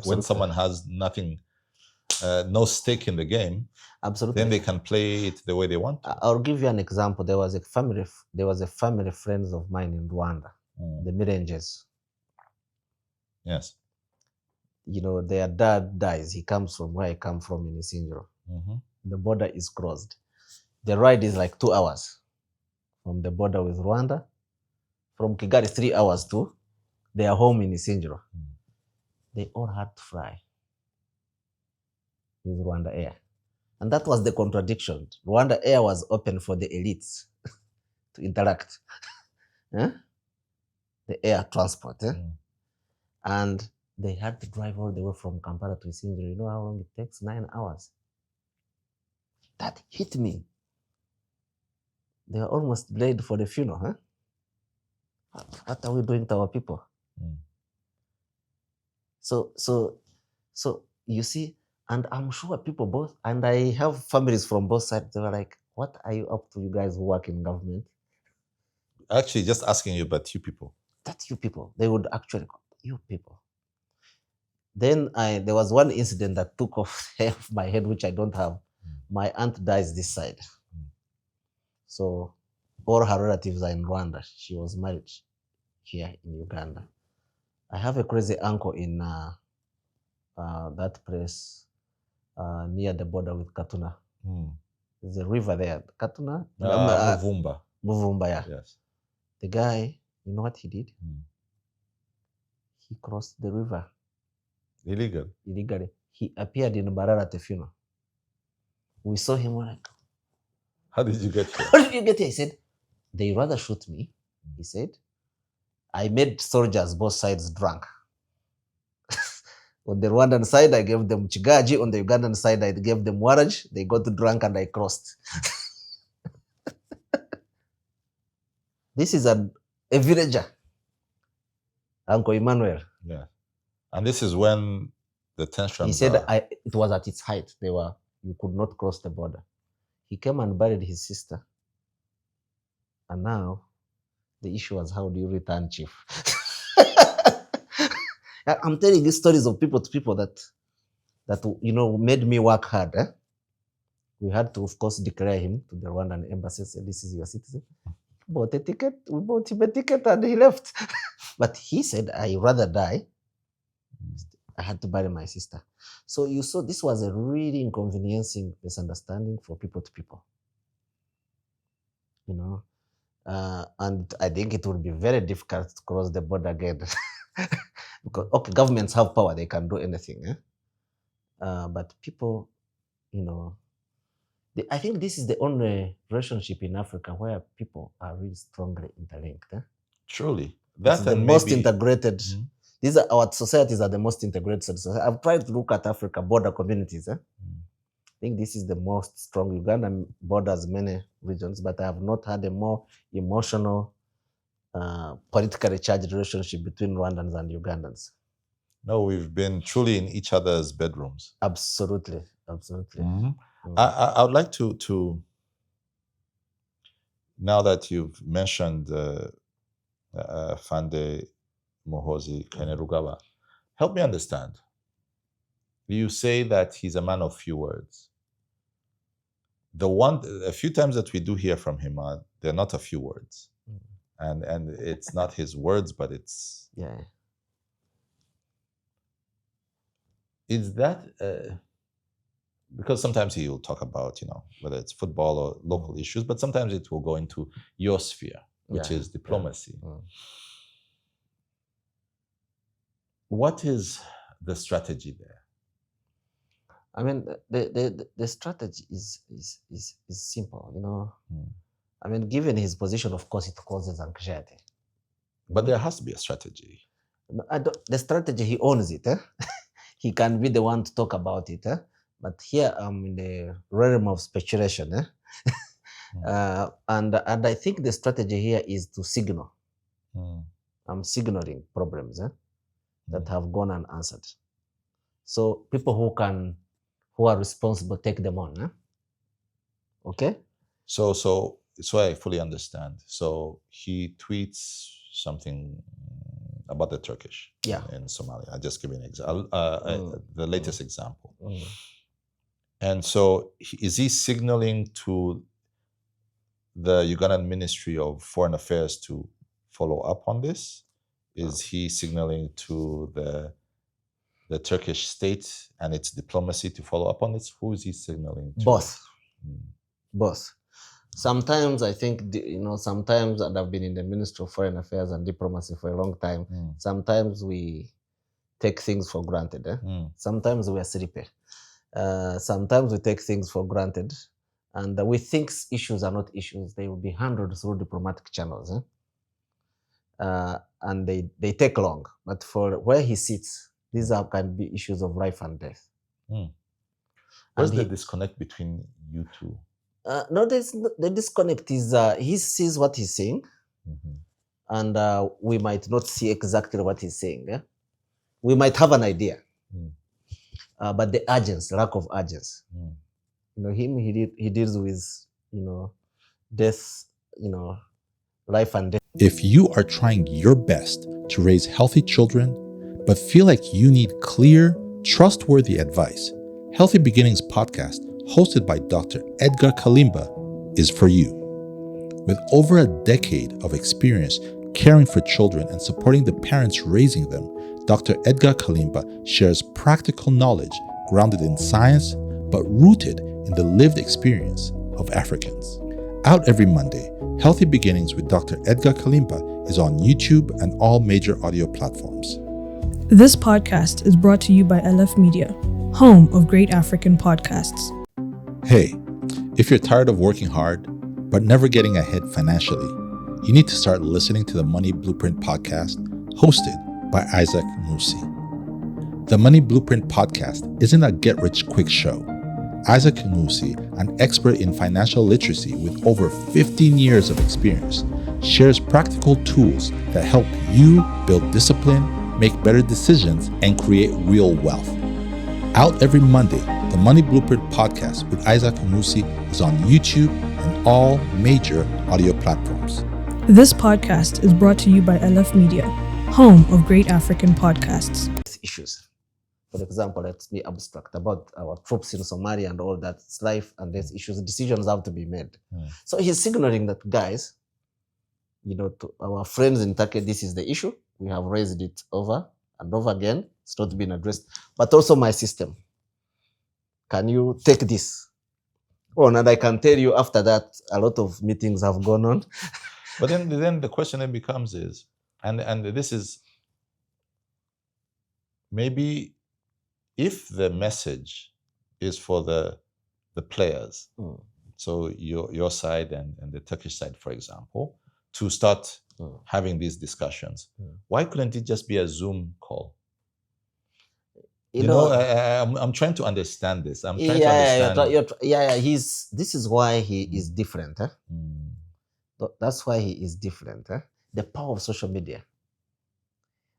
S2: When someone has nothing, no stake in the game,
S1: absolutely,
S2: then they can play it the way they want to.
S1: I'll give you an example. There was a family friends of mine in Rwanda, the Mirenges.
S2: Yes.
S1: Their dad dies. He comes from where I come from in Isindro. The border is crossed. The ride is like 2 hours from the border with Rwanda. From Kigali, 3 hours to their home in Isindro. They all had to fly with Rwanda Air. And that was the contradiction. Rwanda Air was open for the elites to interact. The air transport. And they had to drive all the way from Kampala to Isindro. You know how long it takes? 9 hours. That hit me. They were almost laid for the funeral. What are we doing to our people? So you see, and I'm sure people both, and I have families from both sides, they were like, what are you up to, you guys who work in government?
S2: Actually, just asking you about you people.
S1: That's you people. They would actually call you people. Then there was one incident that took off my head, which I don't have. My aunt dies this side. So all her relatives are in Rwanda. She was married here in Uganda. I have a crazy uncle in that place, near the border with Katuna.
S2: Mm.
S1: There's a river there. Katuna?
S2: Muvumba.
S1: Muvumba, yeah.
S2: Yes.
S1: The guy, you know what he did?
S2: Mm.
S1: He crossed the river
S2: Illegally.
S1: He appeared in Barara at the funeral. We saw him, we're like,
S2: How did you get here?
S1: how did you get here? He said, they rather shoot me. He said, I made soldiers both sides drunk. On the Rwandan side, I gave them chigaji. On the Ugandan side, I gave them waraj. They got drunk and I crossed. This is a villager, Uncle Emmanuel.
S2: Yeah. And this is when the tensions
S1: He said
S2: are...
S1: it was at its height. You could not cross the border. He came and buried his sister. And now the issue was, how do you return, chief? I'm telling you stories of people to people that made me work hard. We had to, of course, declare him to the Rwandan embassy, say, this is your citizen. We bought him a ticket and he left. But he said, I rather die. I had to bury my sister. So you saw this was a really inconveniencing misunderstanding for people to people. And I think it will be very difficult to cross the border again. Because, okay, governments have power, they can do anything. But people, I think this is the only relationship in Africa where people are really strongly interlinked.
S2: Truly.
S1: That's the most integrated. Mm-hmm. Our societies are the most integrated. I've tried to look at Africa border communities. I think this is the most strong. Uganda borders many regions, but I have not had a more emotional, politically charged relationship between Rwandans and Ugandans.
S2: No, we've been truly in each other's bedrooms.
S1: Absolutely.
S2: Mm-hmm. I would like to now that you've mentioned Fande Muhoozi Kainerugaba, help me understand. You say that he's a man of few words. A few times that we do hear from him, they're not a few words. And it's not his words, but it's...
S1: Yeah.
S2: Is that... because sometimes he will talk about, whether it's football or local issues, but sometimes it will go into your sphere, which is diplomacy. Yeah. What is the strategy there?
S1: I mean, the strategy is simple, I mean, given his position, of course, it causes anxiety.
S2: But there has to be a strategy.
S1: The strategy, he owns it. He can be the one to talk about it. But here I'm in the realm of speculation. And I think the strategy here is to signal. I'm signaling problems that have gone unanswered. So people who are responsible take them on. Okay?
S2: So I fully understand. So he tweets something about the Turkish in Somalia. I'll just give you an example. The latest example. And so is he signaling to the Ugandan Ministry of Foreign Affairs to follow up on this? Is he signaling to the Turkish state and its diplomacy to follow up on this? Who is he signaling to?
S1: Both. Sometimes I think, sometimes, and I've been in the Ministry of Foreign Affairs and Diplomacy for a long time, sometimes we take things for granted. Sometimes we are sleepy. Sometimes we take things for granted, and we think issues are not issues. They will be handled through diplomatic channels. And they take long. But for where he sits, these can be issues of life and death.
S2: Where's the disconnect between you two?
S1: No, the disconnect is he sees what he's saying, and we might not see exactly what he's saying. We might have an idea, but the urgency, lack of urgency. He deals with death, life and death.
S4: If you are trying your best to raise healthy children, but feel like you need clear, trustworthy advice, Healthy Beginnings podcast, hosted by Dr. Edgar Kalimba, is for you. With over a decade of experience caring for children and supporting the parents raising them, Dr. Edgar Kalimba shares practical knowledge grounded in science, but rooted in the lived experience of Africans. Out every Monday, Healthy Beginnings with Dr. Edgar Kalimba is on YouTube and all major audio platforms.
S6: This podcast is brought to you by LF Media, home of great African podcasts.
S4: Hey, if you're tired of working hard but never getting ahead financially, you need to start listening to the Money Blueprint podcast hosted by Isaac Muhoozi. The Money Blueprint podcast isn't a get-rich-quick show. Isaac Muhoozi, an expert in financial literacy with over 15 years of experience, shares practical tools that help you build discipline, make better decisions, and create real wealth. Out every Monday, the Money Blueprint podcast with Isaac Muhoozi is on YouTube and all major audio platforms.
S6: This podcast is brought to you by LF Media, home of great African podcasts.
S1: Issues. For example, let's be abstract about our troops in Somalia and all that. It's life and there's issues. Decisions have to be made. So he's signaling that, guys, to our friends in Turkey, this is the issue. We have raised it over and over again. It's not been addressed. But also my system. Can you take this? Oh, and I can tell you after that, a lot of meetings have gone on.
S2: But then the question then becomes is, and this is maybe if the message is for the players, so your side and the Turkish side, for example, to start having these discussions, why couldn't it just be a Zoom call? I'm trying to understand this. I'm trying to understand.
S1: This is why he is different. That's why he is different. The power of social media.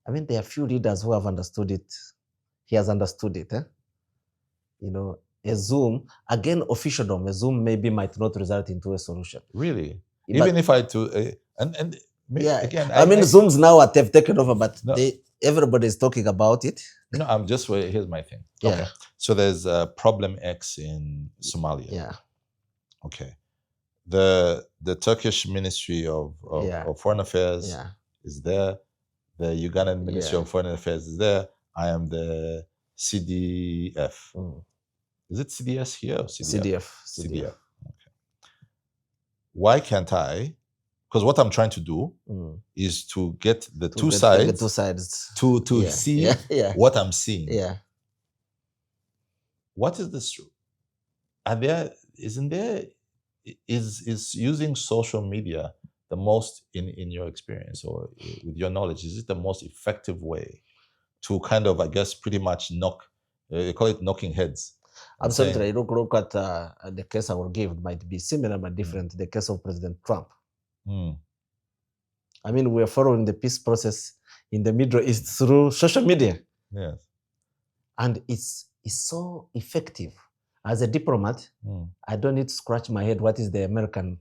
S1: I mean, there are few leaders who have understood it. He has understood it. A Zoom, again, officialdom, a Zoom maybe might not result into a solution.
S2: Really? Even if I again,
S1: Zooms now have taken over, but everybody is talking about it.
S2: No, here's my thing.
S1: Yeah.
S2: Okay. So there's problem X in Somalia.
S1: Yeah.
S2: Okay. The Turkish Ministry of Foreign Affairs is there. The Ugandan Ministry of Foreign Affairs is there. I am the CDF. Is it CDS here or CDF?
S1: CDF.
S2: Okay. Why can't I? Because what I'm trying to do is to get the two sides to see what I'm seeing.
S1: Yeah.
S2: What is this? Is using social media the most, in your experience or with your knowledge, is it the most effective way to kind of, I guess, pretty much call it knocking heads?
S1: Absolutely. Look at the case I will give. It might be similar but different. The case of President Trump. I mean, we're following the peace process in the Middle East through social media.
S2: Yes.
S1: And it's so effective. As a diplomat, I don't need to scratch my head. What is the American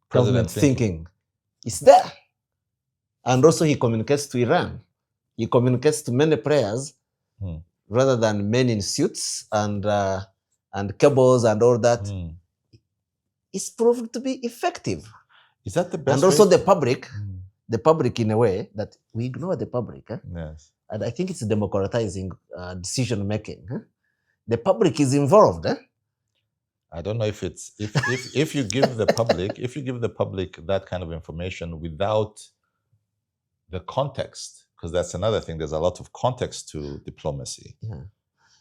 S1: government thinking? It's there. And also he communicates to Iran. He communicates to many players rather than men in suits and cables and all that. It's proved to be effective.
S2: Is that the best?
S1: And also the public in a way that we ignore the public.
S2: Yes.
S1: And I think it's democratizing decision making. The public is involved.
S2: I don't know if it's if you give the public that kind of information without the context, because that's another thing. There's a lot of context to diplomacy.
S1: Yeah.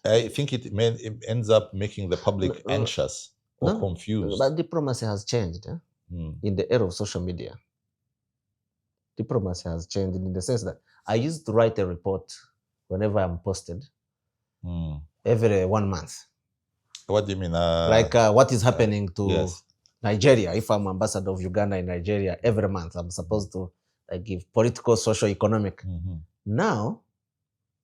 S2: I think it ends up making the public anxious or confused.
S1: But diplomacy has changed in the era of social media. Diplomacy has changed in the sense that I used to write a report whenever I'm posted every 1 month.
S2: What do you mean?
S1: What is happening to Nigeria? If I'm ambassador of Uganda in Nigeria, every month I'm supposed to give political, social, economic. Now,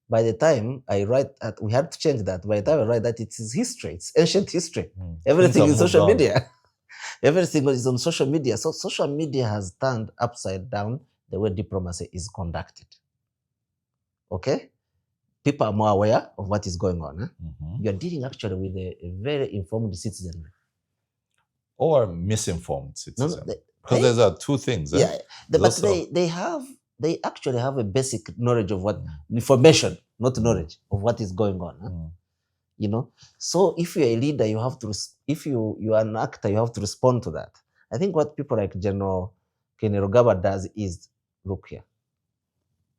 S1: by the time I write that, we had to change that. By the time I write that, it is history. It's ancient history. Everything is social media. Everything is on social media. So social media has turned upside down the way diplomacy is conducted. Okay? People are more aware of what is going on. You're dealing actually with a very informed citizen.
S2: Or misinformed citizen. Because there's two things.
S1: They actually have a basic knowledge of what information, not knowledge of what is going on. you know. So if you're a leader, you have to, if you are an actor, you have to respond to that. I think what people like General Kainerugaba does is, look here,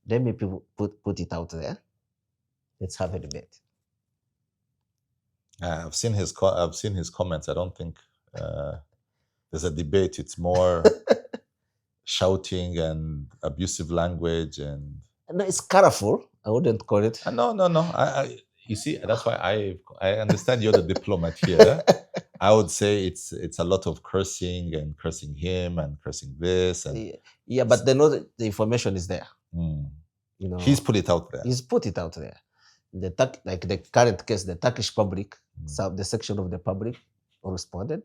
S1: let me put it out there. Let's have a debate.
S2: I've seen his comments. I don't think there's a debate. It's more shouting and abusive language, and
S1: No, it's colorful. I wouldn't call it.
S2: no. You see, that's why I understand you're the diplomat here. I would say it's a lot of cursing and cursing him and cursing this, and
S1: Yeah, but they know that the information is there. You know,
S2: he's put it out there.
S1: He's put it out there. Like the current case, the Turkish public, the section of the public responded.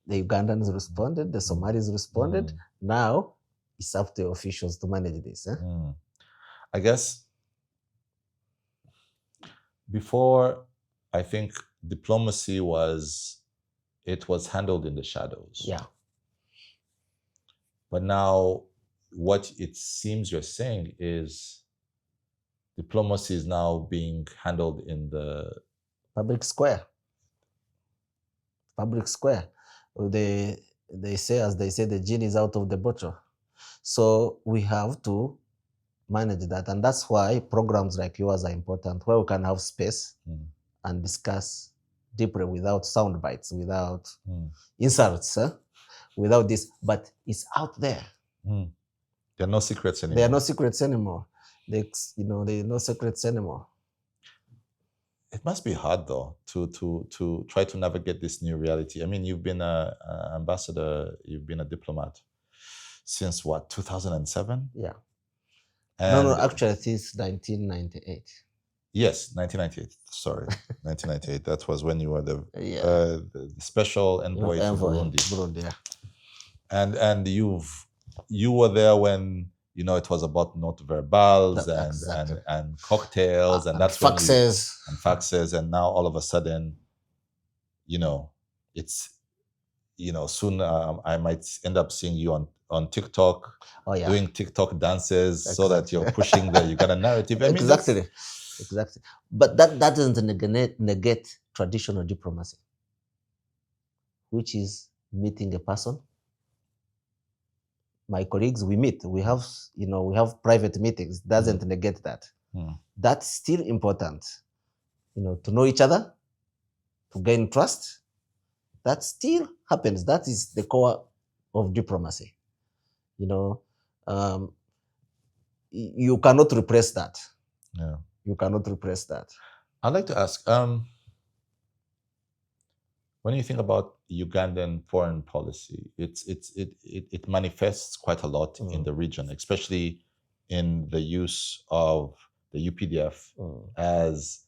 S1: The Ugandans responded. The Somalis responded. Now it's up to officials to manage this.
S2: I guess before, I think diplomacy was handled in the shadows.
S1: Yeah.
S2: But now, what it seems you're saying is diplomacy is now being handled in the
S1: public square. Public square. They say, as they say, the genie is out of the bottle. So we have to manage that, and that's why programs like yours are important, where we can have space and discuss deeply without sound bites, without insults, without this. But it's out there.
S2: There are no secrets anymore.
S1: There are no secrets anymore. There are no secrets anymore.
S2: It must be hard though to try to navigate this new reality. I mean, you've been an ambassador, you've been a diplomat since what, 2007?
S1: Yeah.
S2: And
S1: No, actually, since 1998.
S2: Yes, 1998. Sorry, 1998. That was when you were the special envoy to Burundi.
S1: Burundi, yeah.
S2: And you were there when, you know, it was about not verbals and cocktails, and that's
S1: faxes.
S2: Faxes, and now all of a sudden, you know, it's, you know, soon I might end up seeing you on TikTok, doing TikTok dances, so that you're pushing the Ugandan narrative. I mean,
S1: exactly. But that doesn't negate traditional diplomacy, which is meeting a person. My colleagues, we meet. We have private meetings. Doesn't negate that. That's still important. You know, to know each other, to gain trust. That still happens. That is the core of diplomacy. You know, you cannot repress that.
S2: Yeah.
S1: You cannot repress that.
S2: I'd like to ask, when you think about Ugandan foreign policy, it manifests quite a lot in the region, especially in the use of the UPDF as,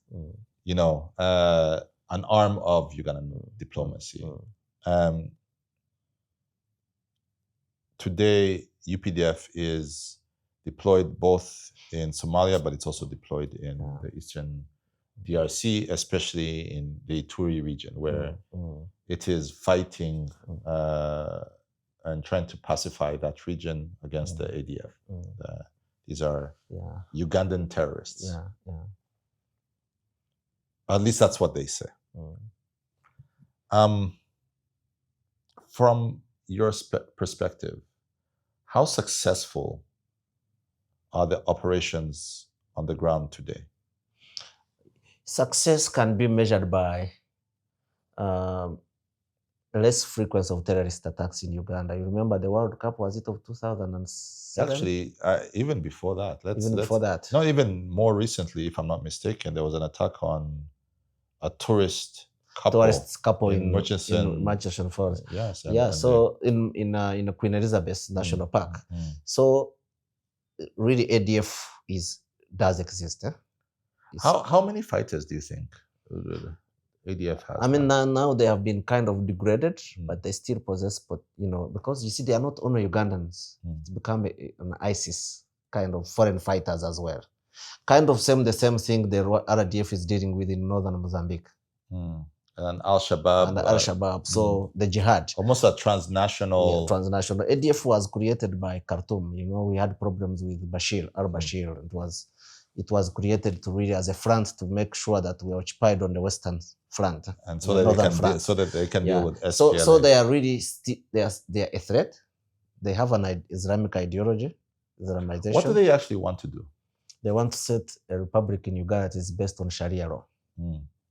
S2: you know, an arm of Ugandan diplomacy. Today, UPDF is deployed both in Somalia, but it's also deployed in the Eastern DRC, especially in the Ituri region, where it is fighting and trying to pacify that region against the ADF. These are Ugandan terrorists. At least that's what they say. From your perspective, how successful are the operations on the ground today?
S1: Success can be measured by less frequency of terrorist attacks in Uganda. You remember the World Cup, was it of 2007?
S2: Actually, even before that.
S1: Before that.
S2: Not even more recently, if I'm not mistaken, there was an attack on a tourist couple in Murchison
S1: Falls.
S2: Yes.
S1: So in Queen Elizabeth National Park. So really, ADF does exist.
S2: How many fighters do you think ADF has?
S1: I mean, now they have been kind of degraded, but they still possess, because you see, they are not only Ugandans. It's become an ISIS kind of foreign fighters as well. Kind of the same thing the RDF is dealing with in northern Mozambique.
S2: And Al-Shabaab.
S1: So the jihad.
S2: Almost a transnational.
S1: Transnational. ADF was created by Khartoum. You know, we had problems with al-Bashir. It was it was created to really as a front to make sure that we are occupied on the western front
S2: And
S1: the northern front.
S2: so that they can
S1: Yeah.
S2: deal with SPLA.
S1: So they are really they are a threat. They have an Islamic ideology, Islamization.
S2: What do they actually want to do?
S1: They want to set a republic in Uganda that is based on Sharia law,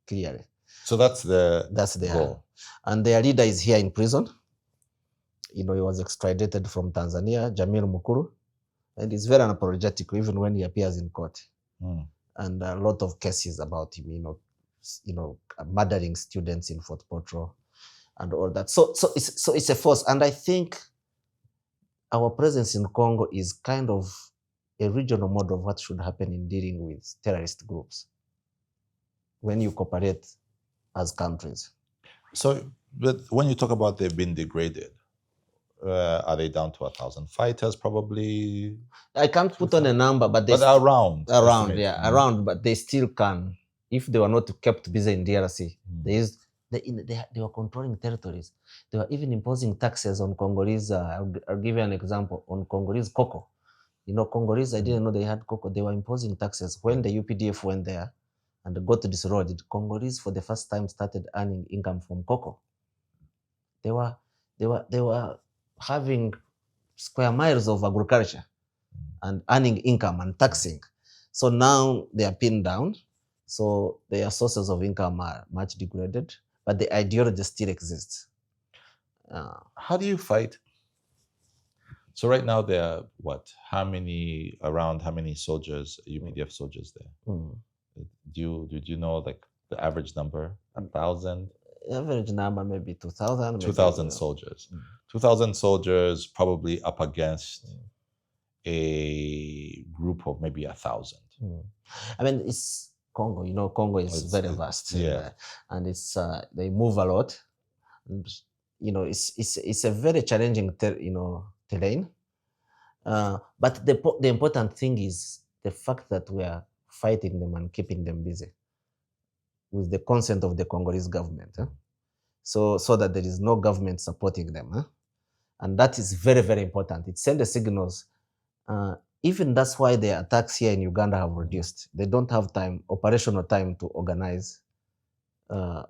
S1: clearly.
S2: So that's their
S1: goal. And their leader is here in prison. He was extradited from Tanzania, Jamil Mukuru, and he's very unapologetic even when he appears in court. And a lot of cases about him, murdering students in Fort Potro and all that. So it's a force. And I think our presence in Congo is kind of a regional model of what should happen in dealing with terrorist groups when you cooperate as countries.
S2: So, but when you talk about they've been degraded, are they down to 1,000 fighters? Probably.
S1: I can't put on a number, but
S2: around,
S1: around, but they still can. If they were not kept busy in DRC, they were controlling territories. They were even imposing taxes on Congolese. I'll give you an example on Congolese cocoa. Congolese, I didn't know they had cocoa. They were imposing taxes. When the UPDF went there and got disrobed, Congolese for the first time started earning income from cocoa. They were having square miles of agriculture and earning income and taxing. So now they are pinned down. So their sources of income are much degraded, but the ideology still exists.
S2: How do you fight? So right now there are how many soldiers, UPDF soldiers there? Do you know like the average number? 1,000?
S1: Average number maybe 2,000.
S2: 2,000 soldiers. 2,000 soldiers probably up against a group of maybe 1,000.
S1: I mean, it's Congo. Congo is very vast.
S2: Yeah.
S1: And it's they move a lot. And, it's a very challenging terrain. But the important thing is the fact that we are fighting them and keeping them busy with the consent of the Congolese government. So that there is no government supporting them. And that is very, very important. It sends the signals. Even that's why the attacks here in Uganda have reduced. They don't have operational time to organize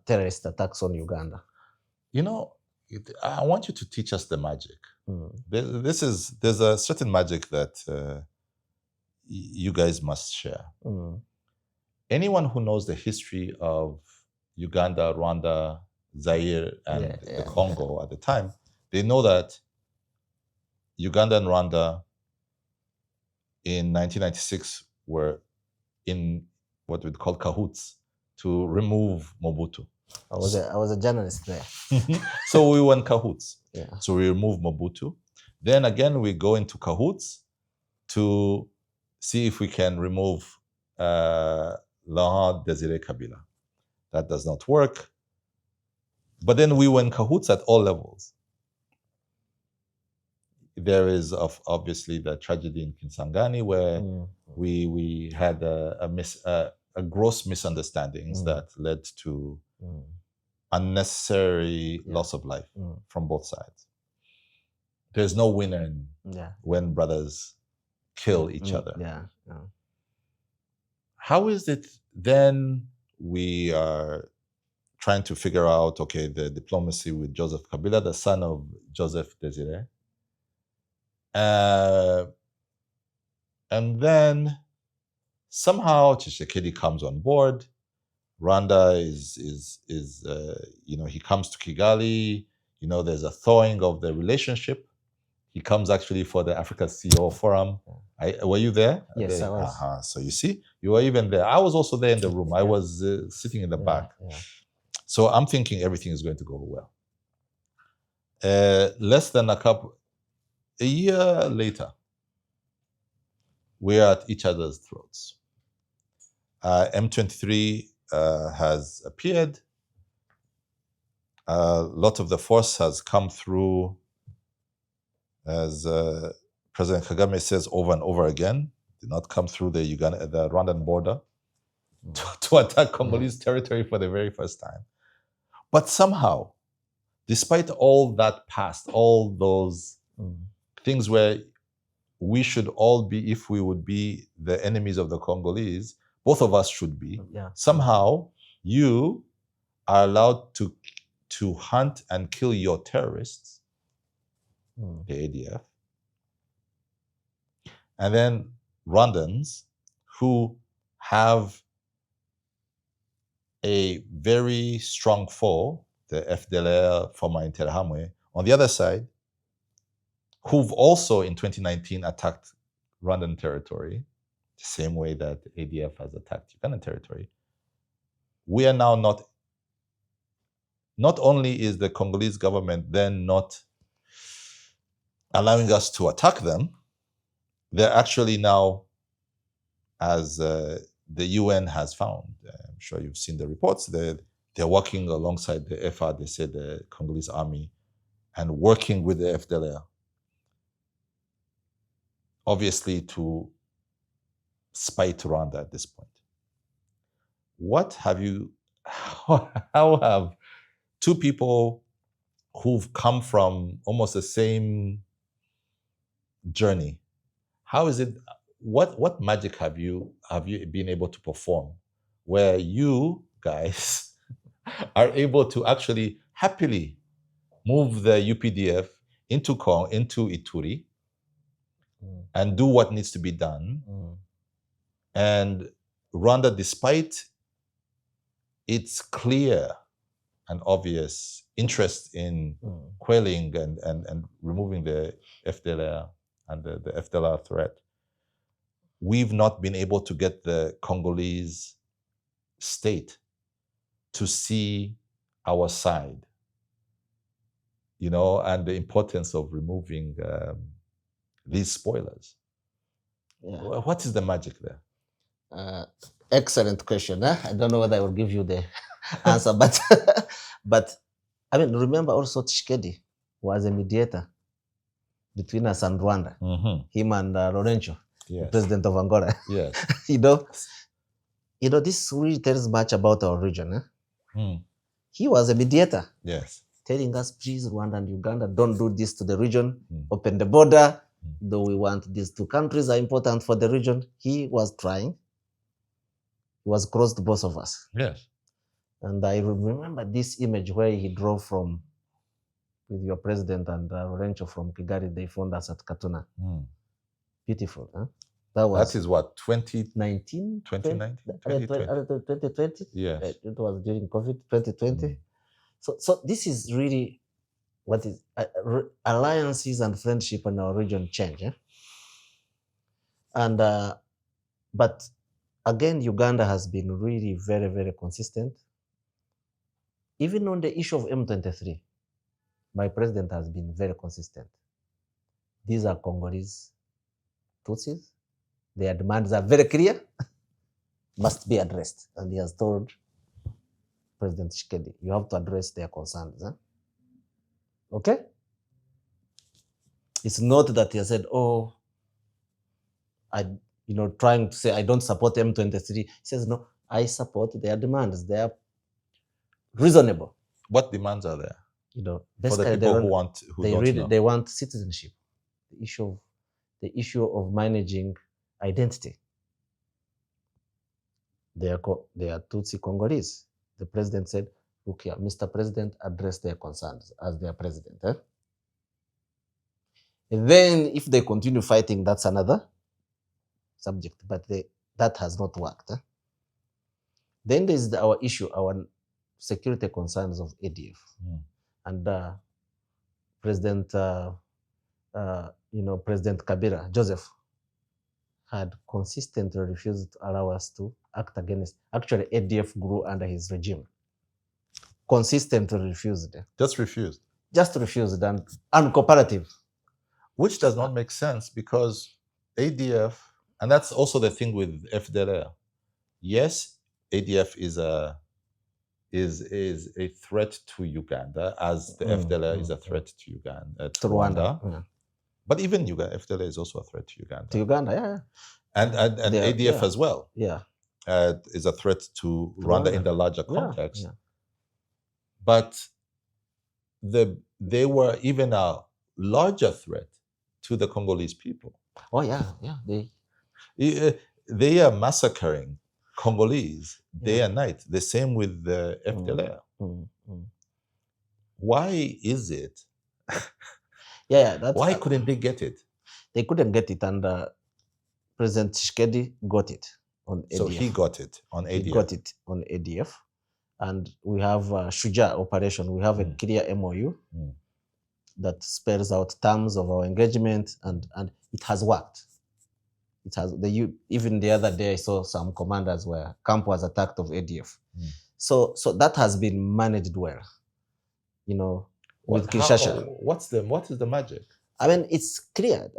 S1: terrorist attacks on Uganda.
S2: I want you to teach us the magic. There's a certain magic that you guys must share. Anyone who knows the history of Uganda, Rwanda, Zaire, and the Congo at the time, they know that Uganda and Rwanda in 1996 were in what we'd call cahoots to remove Mobutu.
S1: I was a journalist there.
S2: So we were in cahoots.
S1: Yeah.
S2: So we remove Mobutu. Then again, we go into cahoots to see if we can remove Laurent Désiré Kabila. That does not work. But then we were in cahoots at all levels. There is obviously the tragedy in Kisangani where we had a gross misunderstandings that led to unnecessary loss of life from both sides. There's no winner when brothers kill each other.
S1: Yeah.
S2: How is it then we are trying to figure out, the diplomacy with Joseph Kabila, the son of Joseph Désiré. And then somehow Tshisekedi comes on board. Rwanda is he comes to Kigali. There's a thawing of the relationship. He comes actually for the Africa CEO Forum. Were you there?
S1: Yes, I was.
S2: So you see, you were even there. I was also there in the room. I was sitting in the back.
S1: Yeah.
S2: So I'm thinking everything is going to go well. Less than a year later, we're at each other's throats. M23 has appeared. A lot of the force has come through, as President Kagame says over and over again, did not come through the Rwandan border to attack Congolese territory for the very first time. But somehow, despite all that past, all those things where we should all be, if we would be the enemies of the Congolese, both of us should be.
S1: Yeah.
S2: Somehow, you are allowed to hunt and kill your terrorists, the ADF, and then Rwandans who have a very strong foe, the FDLR, former Interahamwe, on the other side, who've also in 2019 attacked Rwandan territory, the same way that ADF has attacked Ugandan territory. We are now not only is the Congolese government then not allowing us to attack them, they're actually now, as the UN has found, I'm sure you've seen the reports, they're working alongside the FARDC, the Congolese army, and working with the FDLR, obviously to spite Rwanda at this point. How have two people who've come from almost the same journey, how is it, what magic have you been able to perform where you guys are able to actually happily move the UPDF into Ituri and do what needs to be done? And Rwanda, despite its clear and obvious interest in quelling and removing the FDLR and the FDLR threat, we've not been able to get the Congolese state to see our side, and the importance of removing these spoilers.
S1: Yeah.
S2: What is the magic there?
S1: Excellent question. I don't know whether I will give you the answer, but I mean, remember also Tshisekedi was a mediator between us and Rwanda. Him and Lorenzo, the president of Angola.
S2: Yes.
S1: This really tells much about our region. He was a mediator.
S2: Yes.
S1: Telling us, please, Rwanda and Uganda, don't do this to the region. Open the border. Though we want these two countries are important for the region. He was trying. He was close to both of us.
S2: Yes.
S1: And I remember this image where he drove with your president and Lorenzo from Kigali. They found us at Katuna. Beautiful, huh?
S2: That is what,
S1: 2019? 2020?
S2: Yes.
S1: It was during COVID, 2020. So this is really what is alliances and friendship in our region change. And but again, Uganda has been really very, very consistent. Even on the issue of M23, my president has been very consistent. These are Congolese Tutsis. Their demands are very clear, must be addressed. And he has told President Tshisekedi, you have to address their concerns. Okay? It's not that he has said, trying to say, I don't support M23. He says, no, I support their demands. They are reasonable.
S2: What demands are there?
S1: For
S2: the people
S1: they want citizenship. The issue of managing identity. They are Tutsi Congolese. The president said, look here, Mr. President, address their concerns as their president. And then if they continue fighting, that's another subject, but that has not worked. Then there's our issue, our security concerns of ADF. And President Kabila, Joseph, had consistently refused to allow us to act against. Actually, ADF grew under his regime. Consistently refused.
S2: Just refused.
S1: Just refused and uncooperative.
S2: Which does not make sense because ADF, and that's also the thing with FDLR. Yes, ADF is a threat to Uganda, as the FDLR is a threat to Uganda, to Rwanda.
S1: Yeah.
S2: But even FDLR is also a threat to Uganda.
S1: To Uganda, yeah.
S2: And ADF as well.
S1: Yeah.
S2: Is a threat to Rwanda in the larger context.
S1: Yeah.
S2: But they were even a larger threat to the Congolese people.
S1: Oh yeah.
S2: They are massacring Congolese day and night. The same with the FDLR. Why is it? Why couldn't they get it?
S1: They couldn't get it, and President Tshisekedi got it on ADF.
S2: So he got it on ADF.
S1: He got it on ADF, and we have Shuja operation. We have a clear MOU that spells out terms of our engagement, and it has worked. It has even the other day I saw some commanders where camp was attacked of ADF. So that has been managed well, with Kinshasa.
S2: What is the magic?
S1: I mean, it's clear.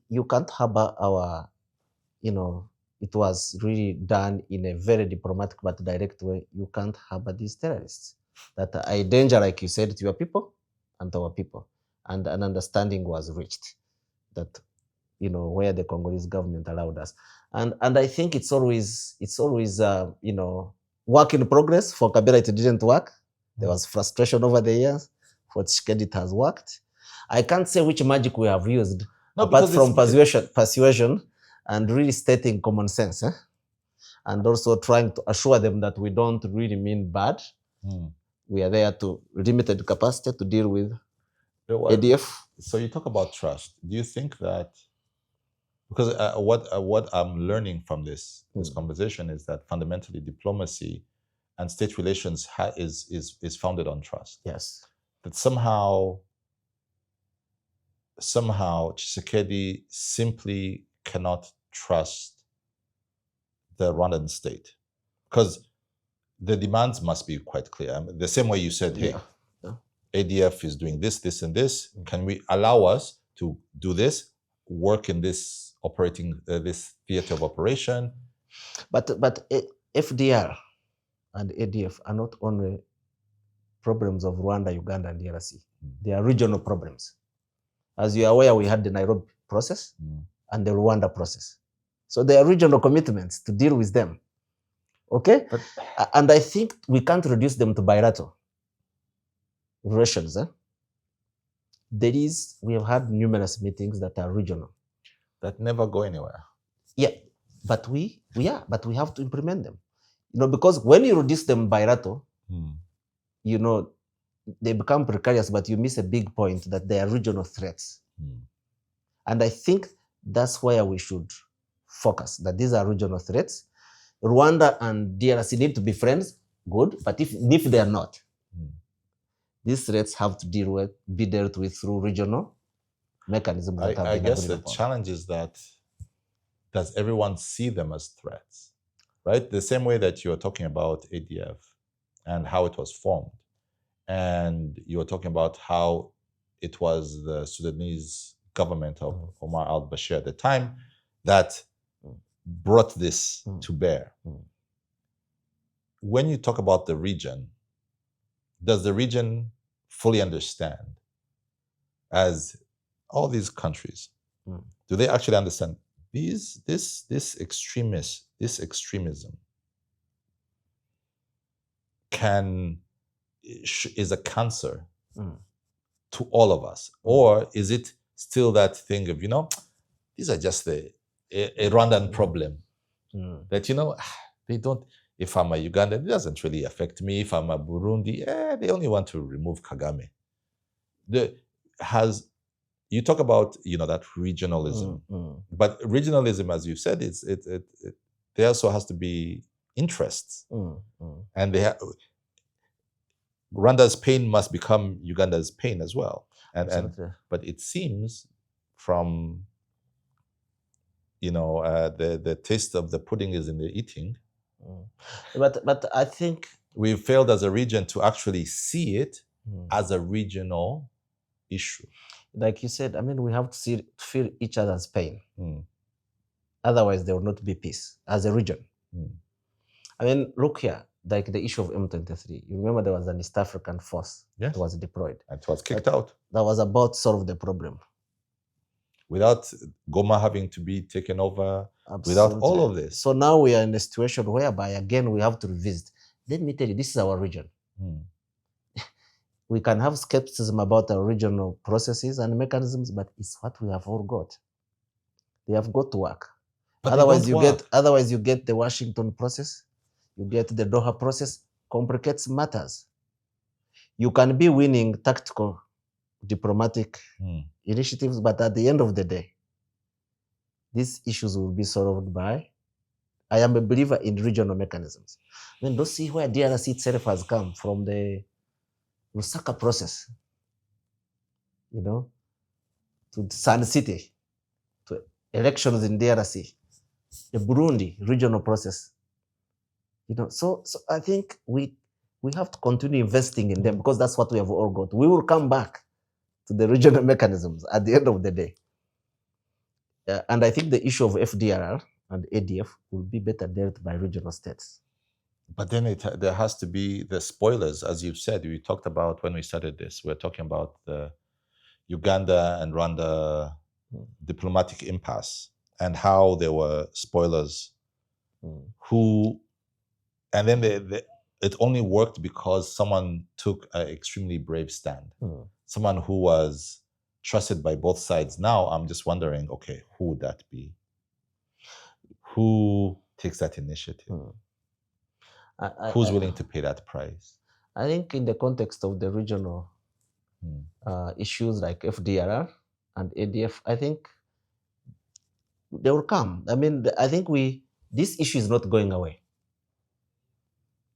S1: You can't harbor our, it was really done in a very diplomatic but direct way. You can't harbor these terrorists that are a danger, like you said, to your people and to our people. And an understanding was reached that, where the Congolese government allowed us. And I think it's always work in progress. For Kabila, it didn't work. There was frustration over the years. For Tshisekedi, it has worked. I can't say which magic we have used, apart from persuasion and really stating common sense, and also trying to assure them that we don't really mean bad. We are there to limited capacity to deal with ADF.
S2: So you talk about trust. Do you think that, because what I'm learning from this conversation is that fundamentally diplomacy and state relations is founded on trust.
S1: Yes.
S2: That somehow Tshisekedi simply cannot trust the Rwandan state, because the demands must be quite clear. The same way you said, hey, ADF is doing this, this, and this. Can we allow us to do this, work in this operating this theater of operation?
S1: But FDR and ADF are not only problems of Rwanda, Uganda, and DRC. They are regional problems. As you are aware, we had the Nairobi process and the Rwanda process. So there are regional commitments to deal with them. Okay? And I think we can't reduce them to bilateral relations. We have had numerous meetings that are regional.
S2: That never go anywhere.
S1: Yeah, but we have to implement them. Because when you reduce them bilateral, they become precarious, but you miss a big point that they are regional threats. And I think that's where we should focus, that these are regional threats. Rwanda and DRC need to be friends, good, but if they are not, these threats have to be dealt with through regional mechanisms.
S2: I guess the challenge is that, does everyone see them as threats, right? The same way that you're talking about ADF and how it was formed, and you were talking about how it was the Sudanese government of Omar al-Bashir at the time that brought this to bear. When you talk about the region, does the region fully understand, as all these countries, do they actually understand this extremism is a cancer to all of us? Or is it still that thing of, these are just a Rwandan problem that, they don't, if I'm a Ugandan, it doesn't really affect me. If I'm a Burundi, they only want to remove Kagame. You talk about, that regionalism, but regionalism, as you said, there also has to be interests, and Rwanda's pain must become Uganda's pain as well. But it seems from, the taste of the pudding is in the eating.
S1: But I think
S2: we failed as a region to actually see it as a regional issue.
S1: Like you said, we have to feel each other's pain. Otherwise, there will not be peace as a region. Look here, like the issue of M23. You remember there was an East African force that was deployed.
S2: And it was kicked out.
S1: That was about to solve the problem.
S2: Without Goma having to be taken over, without all of this.
S1: So now we are in a situation whereby, again, we have to revisit. Let me tell you, this is our region. we can have skepticism about our regional processes and mechanisms, but it's what we have all got. They have got to work.
S2: But
S1: Otherwise,
S2: they don't work.
S1: you get the Washington process, you get the Doha process, complicates matters. You can be winning tactical diplomatic initiatives, but at the end of the day, these issues will be solved by, I am a believer in regional mechanisms. Then don't see where DRC itself has come from the Lusaka process, to Sun City, to elections in DRC, the Burundi regional process. So I think we have to continue investing in them because that's what we have all got. We will come back to the regional mechanisms at the end of the day. And I think the issue of FDLR and ADF will be better dealt by regional states.
S2: But then there has to be the spoilers, as you said. We talked about when we started this. We're talking about the Uganda and Rwanda diplomatic impasse and how there were spoilers who, and then it only worked because someone took an extremely brave stand. Someone who was trusted by both sides. Now I'm just wondering, okay, who would that be? Who takes that initiative? Who's willing to pay that price?
S1: I think in the context of the regional issues like FDLR and ADF, I think they will come. I mean, I think this issue is not going away.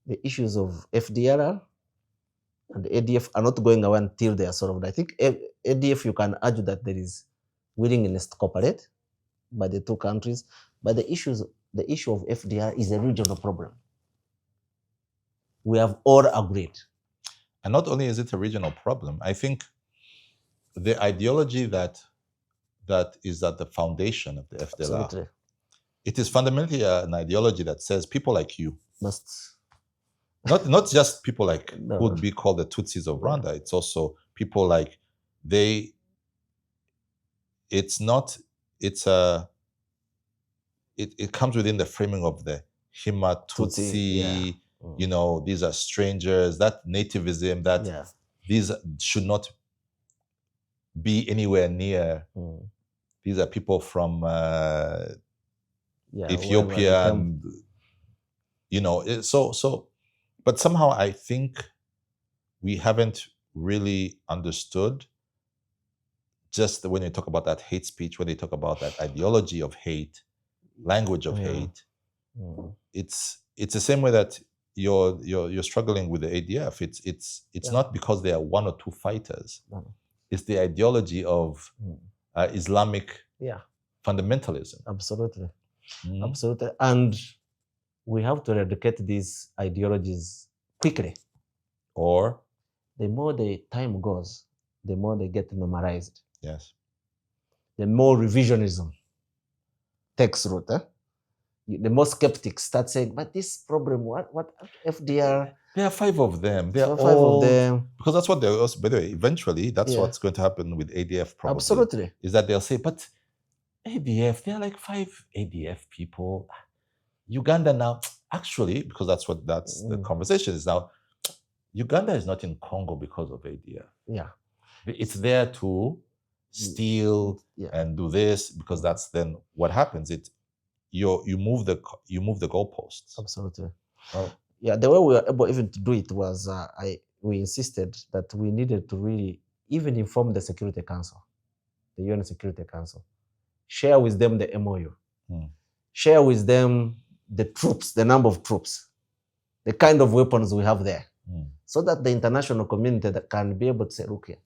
S1: The issues of FDLR and ADF are not going away until they are solved. I think ADF, you can argue that there is willingness to cooperate by the two countries, but the issue of FDLR is a regional problem. We have all agreed.
S2: And not only is it a regional problem, I think the ideology that is at the foundation of the FDLR,
S1: Absolutely.
S2: It is fundamentally an ideology that says people like you
S1: Must.
S2: Not just people like
S1: No.
S2: who would be called the Tutsis of Rwanda. It's also people like it comes within the framing of the Hima Tutsi, these are strangers, that nativism, that these should not be anywhere near. These are people from Ethiopia, and but somehow I think we haven't really understood, just when you talk about that hate speech, when they talk about that ideology of hate, language of hate, it's the same way that you're struggling with the ADF. It's not because they are one or two fighters. It's the ideology of Islamic fundamentalism.
S1: Absolutely. Absolutely. And we have to eradicate these ideologies quickly.
S2: Or
S1: the more the time goes, the more they get normalized.
S2: Yes.
S1: The more revisionism takes root. The more skeptics start saying, but this problem, what FDR?
S2: There are 5 of them. There are
S1: five of them.
S2: Because that's what they'll also, by the way, eventually, that's what's going to happen with ADF probably.
S1: Absolutely.
S2: Is that they'll say, but ADF, there are like 5 ADF people. Uganda now, actually, because that's the conversation is now, Uganda is not in Congo because of ADF.
S1: Yeah.
S2: It's there to steal and do this, because that's then what happens. You move the goalposts.
S1: Absolutely.
S2: Oh.
S1: Yeah, the way we were able even to do it was we insisted that we needed to really even inform the Security Council, the UN Security Council, share with them the MOU, share with them the troops, the number of troops, the kind of weapons we have there, so that the international community that can be able to say, okay,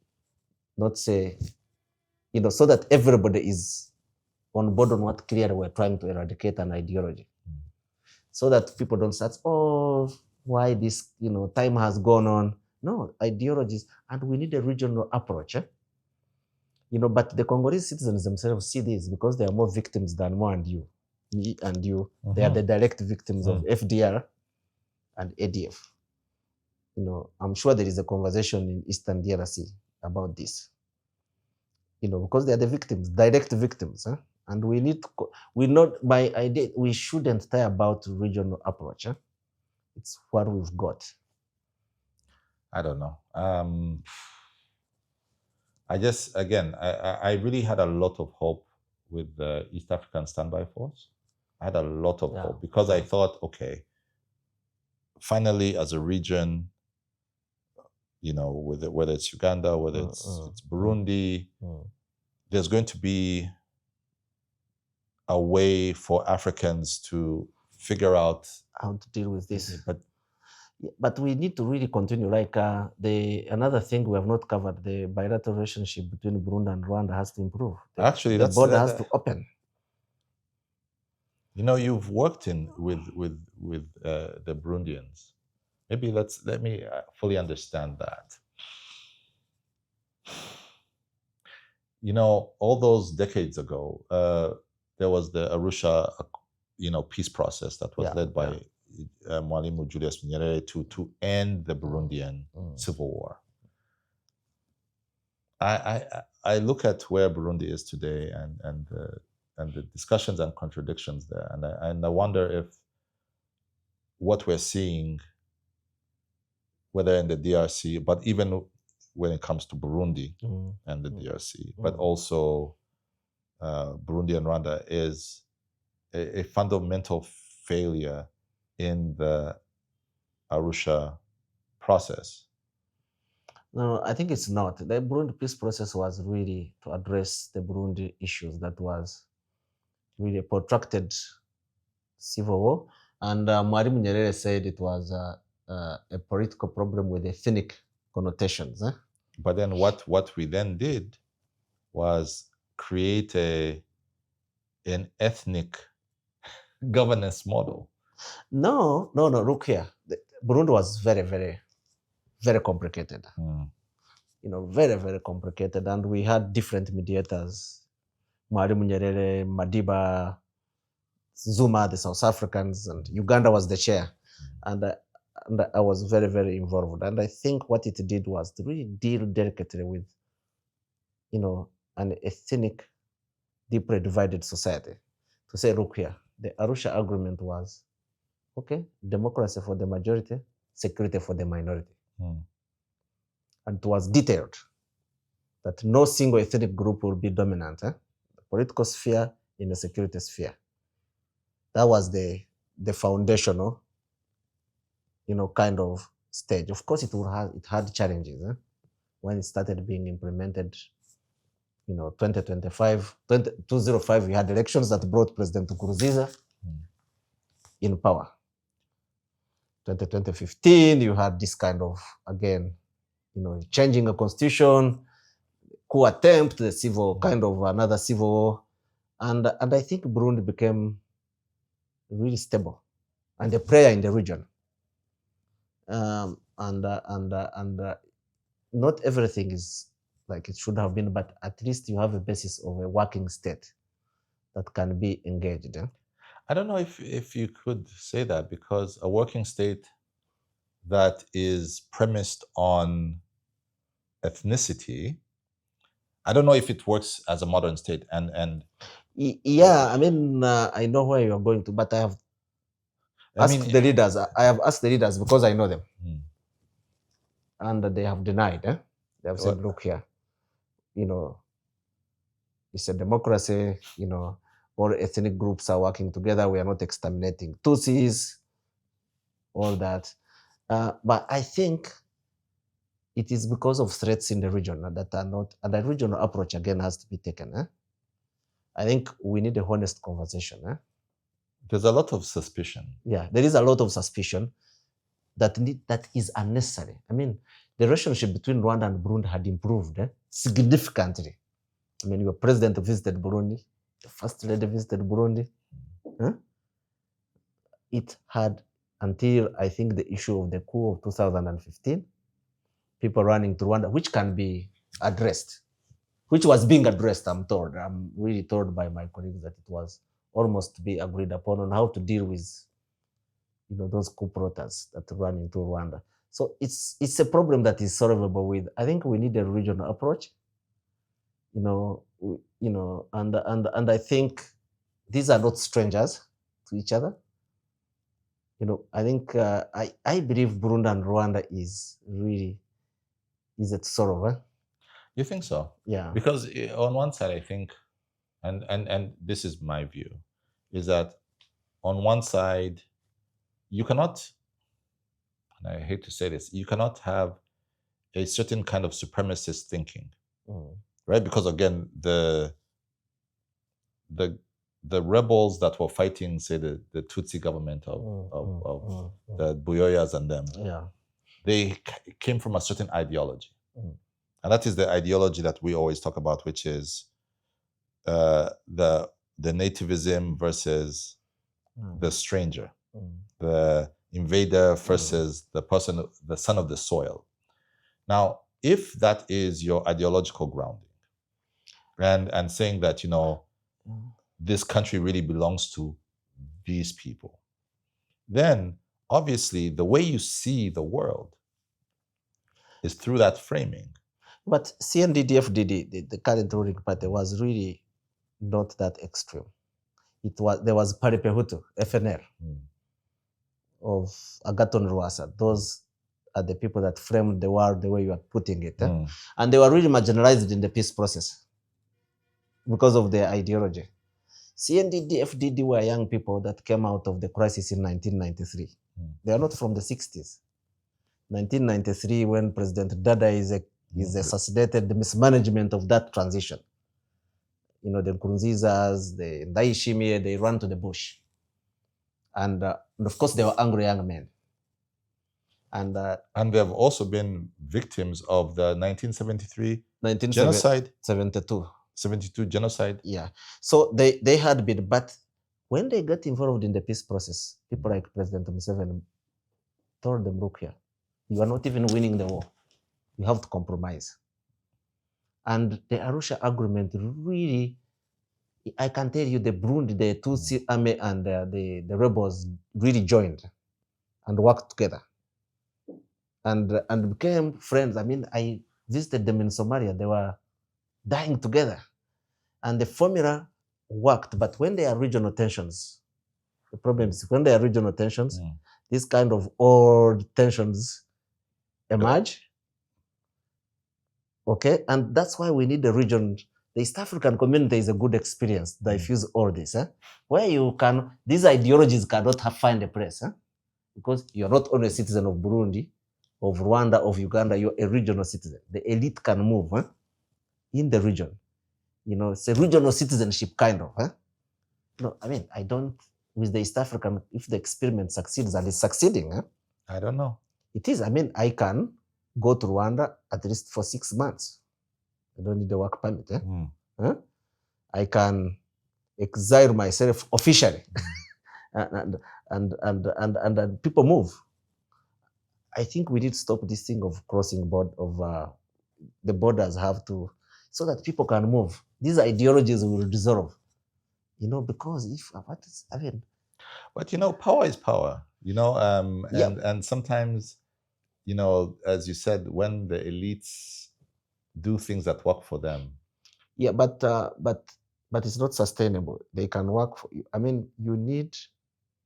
S1: not say, so that everybody is on board on what clearly we're trying to eradicate an ideology. So that people don't start, why this, time has gone on. No, ideologies, and we need a regional approach. But the Congolese citizens themselves see this because they are more victims than me and you. They are the direct victims of FDR and ADF. I'm sure there is a conversation in Eastern DRC about this. Because they are the victims, direct victims. And my idea, we shouldn't talk about regional approach. It's what we've got.
S2: I don't know. I just, again, I really had a lot of hope with the East African Standby Force. I had a lot of hope because I thought, okay, finally, as a region, whether it's Uganda, whether it's Burundi, there's going to be a way for Africans to figure out
S1: how to deal with this. But we need to really continue. Like another thing we have not covered, the bilateral relationship between Burundi and Rwanda has to improve.
S2: Actually,
S1: the border has to open.
S2: You've worked with the Burundians. Maybe let me fully understand that. All those decades ago, there was the Arusha, peace process that was led by Mwalimu Julius Nyerere to end the Burundian civil war. I look at where Burundi is today and the discussions and contradictions there, and I wonder if what we're seeing, whether in the DRC, but even when it comes to Burundi and the DRC, but also Burundi and Rwanda, is a fundamental failure in the Arusha process.
S1: No, I think it's not. The Burundi peace process was really to address the Burundi issues. That was really a protracted civil war. And Mwalimu Nyerere said it was a political problem with ethnic connotations.
S2: But then what we then did was create an ethnic governance model.
S1: No, look here. Burundi was very, very, very complicated. Very, very complicated. And we had different mediators. Mwalimu Nyerere, Madiba, Zuma, the South Africans, and Uganda was the chair. And I was very, very involved. And I think what it did was to really deal delicately with, an ethnic, deeply divided society. To say, look here, the Arusha agreement was, okay, democracy for the majority, security for the minority. And it was detailed that no single ethnic group will be dominant. The political sphere in the security sphere. That was the foundational, kind of stage. Of course, it had challenges when it started being implemented. 2005, we had elections that brought President Nkurunziza in power. 2015, you had this kind of, again, changing a constitution, coup attempt, the civil, kind of another civil war. And I think Burundi became really stable and a player in the region. Not everything is like it should have been, but at least you have a basis of a working state that can be engaged.
S2: I don't know if you could say that, because a working state that is premised on ethnicity, I don't know if it works as a modern state. And
S1: yeah, I know where you're going to, but I have asked the leaders. I have asked the leaders because I know them, and they have denied. They have said, look here, it's a democracy. All ethnic groups are working together. We are not exterminating Tutsis, all that. But I think it is because of threats in the region that are not, and the regional approach again has to be taken. I think we need a honest conversation.
S2: There's a lot of suspicion.
S1: Yeah, there is a lot of suspicion that is unnecessary. The relationship between Rwanda and Burundi had improved significantly. Your president visited Burundi, the first lady visited Burundi. It had, until I think the issue of the coup of 2015, people running to Rwanda, which can be addressed, which was being addressed, I'm told. I'm really told by my colleagues that it was almost to be agreed upon on how to deal with, those coup plotters that run into Rwanda. So it's a problem that is solvable with, I think we need a regional approach, and I think these are not strangers to each other. I think I believe Burundi and Rwanda is a sort of,
S2: You think so?
S1: yeah.
S2: Because on one side, I think, and this is my view, is that on one side, you cannot, and I hate to say this, you cannot have a certain kind of supremacist thinking, right? Because again, the rebels that were fighting, say, the Tutsi government of the Buyoyas and them,
S1: Yeah.
S2: they came from a certain ideology. And that is the ideology that we always talk about, which is the nativism versus the stranger, the invader versus the person, the son of the soil. Now, if that is your ideological grounding, and saying that, this country really belongs to these people, then obviously the way you see the world is through that framing.
S1: But CNDD-FDD, the current ruling party, was really not that extreme. There was Paripehutu, FNL, of Agaton Rwasa. Those are the people that framed the world the way you are putting it. And they were really marginalized in the peace process because of their ideology. CNDD-FDD were young people that came out of the crisis in 1993. They are not from the 60s. 1993, when President Dada is assassinated, the mismanagement of that transition. The Nkurunzizas, the Ndayishimiye, they ran to the bush. And of course, they were angry young men. And
S2: they have also been victims of the 1973 genocide. 72 genocide.
S1: Yeah. So they had been, but when they got involved in the peace process, people like President Museveni told them, look here, you are not even winning the war. You have to compromise. And the Arusha agreement really, I can tell you, the Burundi, the Tutsi army and the rebels really joined and worked together and became friends. I mean, I visited them in Somalia. They were dying together. And the formula worked. But when there are regional tensions, the problem is when there are regional tensions, these kind of old tensions emerge. Okay, and that's why we need the region. The East African community is a good experience that diffuse all this, where these ideologies cannot find a place, because you're not only a citizen of Burundi, of Rwanda, of Uganda, you're a regional citizen. The elite can move in the region. It's a regional citizenship kind of. No, I mean, I don't, with the East African, if the experiment succeeds, and it's succeeding.
S2: I don't know.
S1: It is. I mean, I can go to Rwanda at least for 6 months. I don't need a work permit. I can exile myself officially, and people move. I think we need to stop this thing of crossing the borders have to, so that people can move. These ideologies will dissolve. Because
S2: But power is power. And sometimes, as you said, when the elites do things that work for them.
S1: Yeah, but it's not sustainable. They can work for you. I mean, you need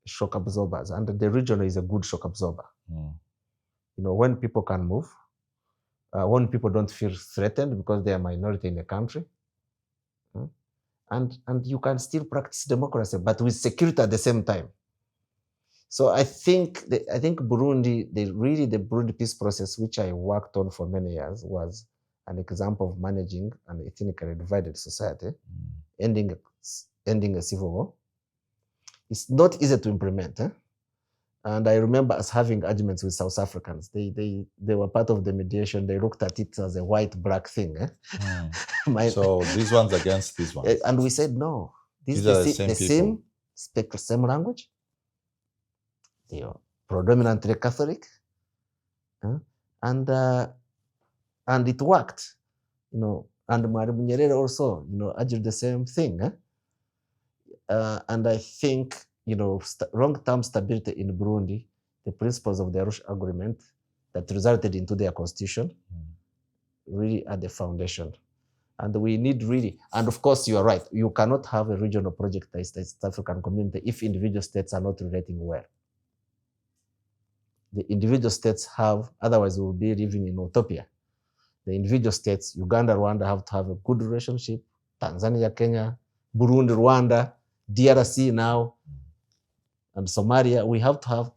S1: shock absorbers, and the region is a good shock absorber. When people can move, when people don't feel threatened because they are minority in the country, and you can still practice democracy, but with security at the same time. So I think Burundi, the Burundi peace process, which I worked on for many years, was an example of managing an ethnically divided society, ending a civil war. It's not easy to implement. And I remember us having arguments with South Africans. They were part of the mediation. They looked at it as a white-black thing.
S2: So these ones against these ones.
S1: And we said, no.
S2: These are the same people.
S1: Speak the same language. They are predominantly Catholic. And it worked. And Mwalimu Nyerere also, urged the same thing. And I think, long-term stability in Burundi, the principles of the Arusha Agreement that resulted into their constitution, really are the foundation. And we need and of course you are right, you cannot have a regional project that is the East African community if individual states are not relating well. the individual states have, otherwise we will be living in utopia. The individual states, Uganda, Rwanda, have to have a good relationship. Tanzania, Kenya, Burundi, Rwanda, DRC now, and Somalia,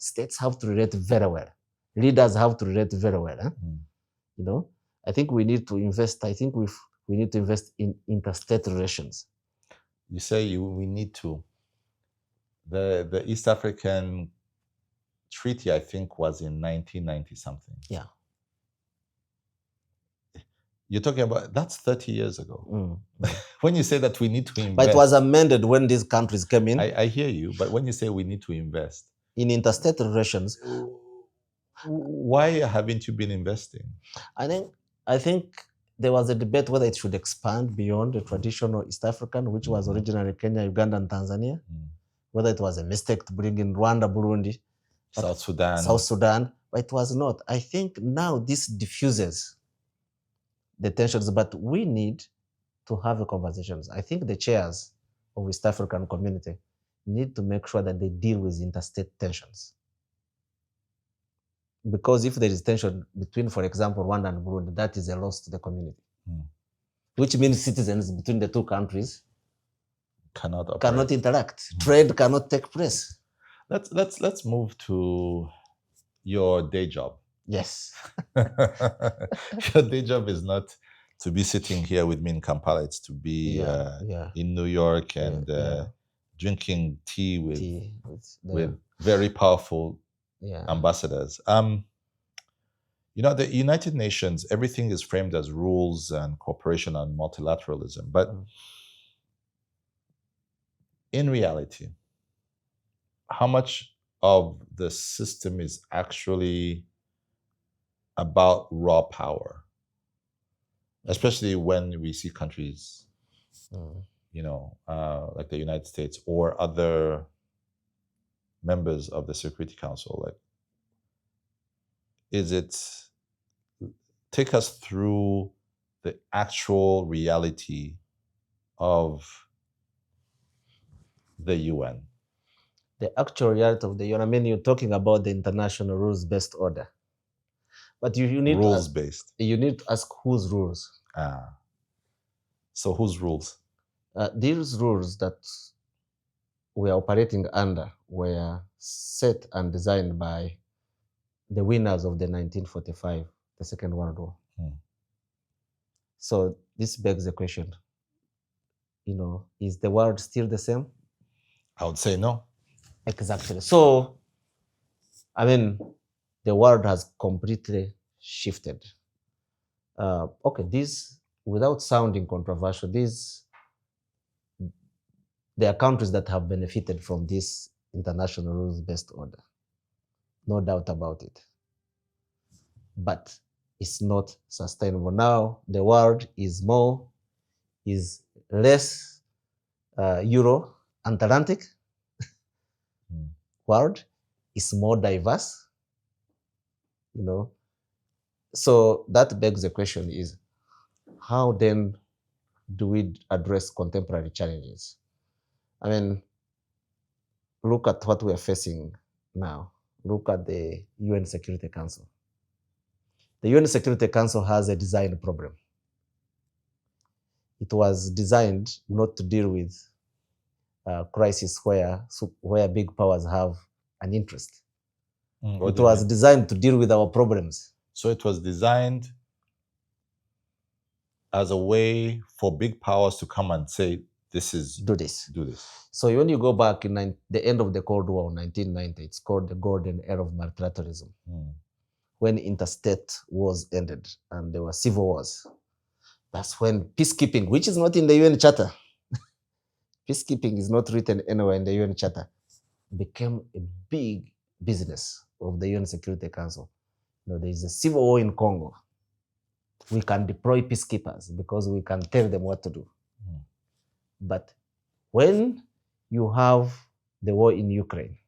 S1: states have to relate very well. Leaders have to relate very well. You know, I think we need to invest, we need to invest in interstate relations.
S2: You say we need to. The East African Treaty, I think, was in 1990 something.
S1: Yeah.
S2: You're talking about, that's 30 years ago. When you say that we need to invest.
S1: But it was amended when these countries came in.
S2: I hear you, but when you say we need to invest.
S1: In interstate relations.
S2: Why haven't you been investing?
S1: I think there was a debate whether it should expand beyond the traditional East African, which was originally Kenya, Uganda, and Tanzania. Whether it was a mistake to bring in Rwanda, Burundi,
S2: South Sudan,
S1: but it was not. I think now this diffuses the tensions, but we need to have a conversations. I think the chairs of East African community need to make sure that they deal with interstate tensions. Because if there is tension between, for example, Rwanda and Burundi, that is a loss to the community. Which means citizens between the two countries cannot interact. Trade cannot take place.
S2: Let's move to your day job.
S1: Yes.
S2: Your day job is not to be sitting here with me in Kampala. It's to be in New York and drinking tea with very powerful ambassadors. You know, the United Nations, everything is framed as rules and cooperation and multilateralism. But in reality, how much of the system is actually about raw power, especially when we see countries, you know, like the United States or other members of the Security Council? Like, take us through the actual reality of the UN.
S1: The actual reality of the UN, I mean, you're talking about the international rules-based order. But you need
S2: rules-based.
S1: You need to ask whose rules.
S2: So whose rules?
S1: These rules that we are operating under were set and designed by the winners of the 1945, the Second World War. So this begs the question, you know, is the world still the same?
S2: I would say no.
S1: Exactly. So, I mean, the world has completely shifted. Okay, these, without sounding controversial, there are countries that have benefited from this international rules-based order. No doubt about it. But it's not sustainable. Now, the world is less Euro-Atlantic world, is more diverse, you know. So that begs the question is, how then do we address contemporary challenges? I mean, look at what we are facing now. Look at the UN Security Council. The UN Security Council has a design problem. It was designed not to deal with crisis where big powers have an interest. It was designed to deal with our problems.
S2: So it was designed as a way for big powers to come and say, do this.
S1: So when you go back in the end of the Cold War, 1990, it's called the golden era of multilateralism. When interstate wars ended and there were civil wars, that's when peacekeeping, which is not in the UN Charter, peacekeeping is not written anywhere in the UN Charter, became a big business of the UN Security Council. You know, there is a civil war in Congo. We can deploy peacekeepers because we can tell them what to do. But when you have the war in Ukraine,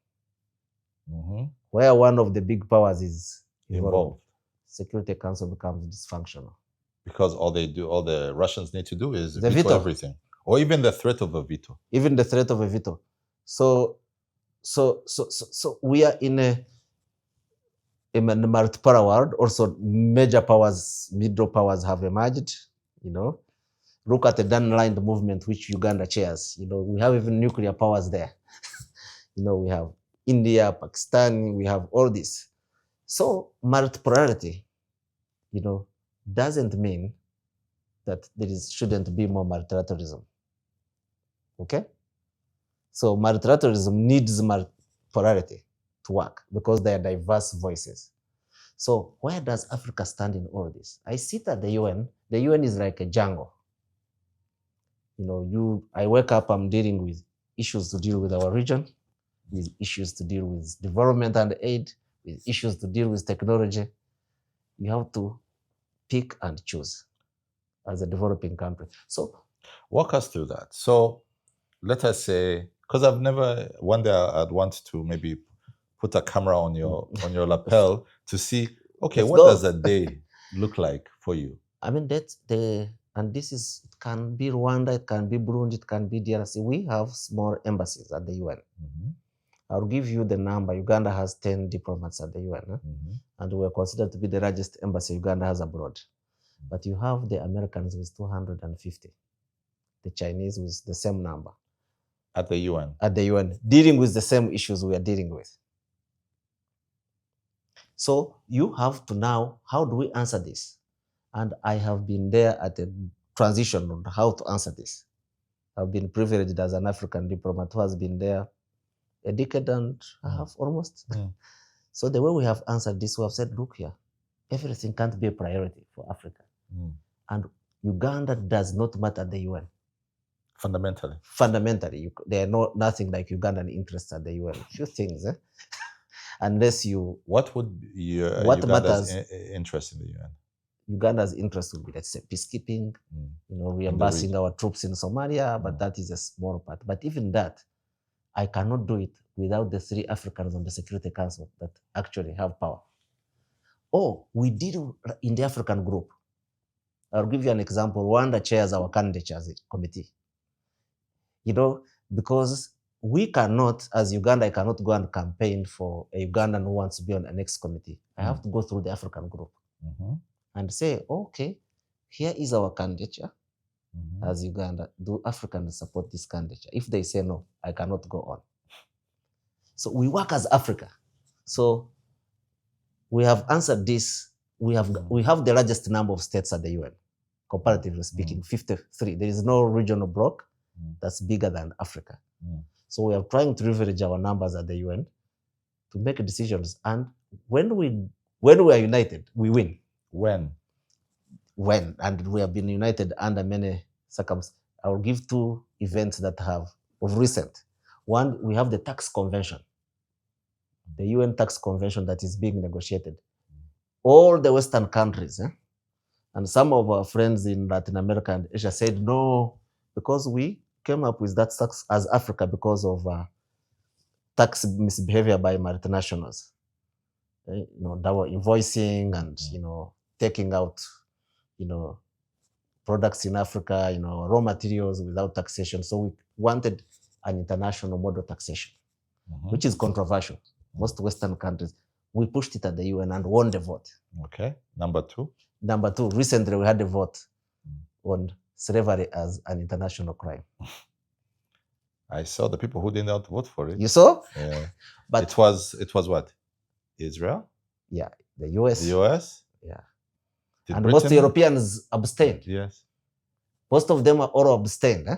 S1: where one of the big powers is involved, Security Council becomes dysfunctional.
S2: Because all the Russians need to do is veto everything. Or even the threat of a veto.
S1: Even the threat of a veto. So we are in in the multipolar world, also major powers, middle powers have emerged, you know. Look at the Dan-aligned movement, which Uganda chairs. You know, we have even nuclear powers there. You know, we have India, Pakistan, we have all this. So multipolarity, you know, doesn't mean that shouldn't be more multilateralism. Okay? So multilateralism needs multipolarity to work because they are diverse voices. So where does Africa stand in all this? I sit at the UN. The UN is like a jungle. You know, I wake up, I'm dealing with issues to deal with our region, with issues to deal with development and aid, with issues to deal with technology. You have to pick and choose as a developing country. So
S2: walk us through that. So let us say, because one day I'd want to maybe put a camera on your lapel to see, okay,
S1: Let's
S2: what
S1: go.
S2: does a day look like for you?
S1: I mean, it can be Rwanda, it can be Burundi, it can be DRC. We have small embassies at the UN. I'll give you the number. Uganda has 10 diplomats at the UN, and we're considered to be the largest embassy Uganda has abroad. But you have the Americans with 250, the Chinese with the same number.
S2: At the UN?
S1: At the UN, dealing with the same issues we are dealing with. So you have to now, how do we answer this? And I have been there at a transition on how to answer this. I've been privileged as an African diplomat who has been there a decade and a half almost. So the way we have answered this, we have said, look here, everything can't be a priority for Africa. And Uganda does not matter at the UN.
S2: Fundamentally.
S1: There are nothing like Ugandan interests at the UN. Few things, unless you.
S2: What would Uganda's interest in the UN?
S1: Uganda's interest would be, let's say, peacekeeping, you know, reimbursing our troops in Somalia, but that is a small part. But even that, I cannot do it without the 3 Africans on the Security Council that actually have power. Oh, we did in the African group. I'll give you an example. Rwanda chairs our candidatures committee. You know, because we cannot, as Uganda, I cannot go and campaign for a Ugandan who wants to be on the next committee. I have to go through the African group and say, okay, here is our candidature as Uganda. Do Africans support this candidature? If they say no, I cannot go on. So we work as Africa. So we have answered this. We have the largest number of states at the UN, comparatively speaking, 53. There is no regional bloc that's bigger than Africa. So we are trying to leverage our numbers at the UN to make decisions. And when we are united, we win. When? And we have been united under many circumstances. I will give 2 events that have of recent. One, we have the tax convention, the UN tax convention that is being negotiated. All the Western countries, and some of our friends in Latin America and Asia said no, because we came up with that tax as Africa because of tax misbehavior by multinationals. You know, that were invoicing and, you know, taking out, you know, products in Africa, you know, raw materials without taxation. So we wanted an international model taxation, which is controversial. Most Western countries, we pushed it at the UN and won the vote.
S2: Okay. Number 2,
S1: recently we had a vote on slavery as an international crime.
S2: I saw the people who did not vote for it.
S1: You saw?
S2: Yeah.
S1: But
S2: it was what? Israel?
S1: Yeah, the US.
S2: The US?
S1: Yeah.
S2: Did
S1: and
S2: Britain?
S1: Most Europeans abstained.
S2: Yes.
S1: Most of them are all abstained.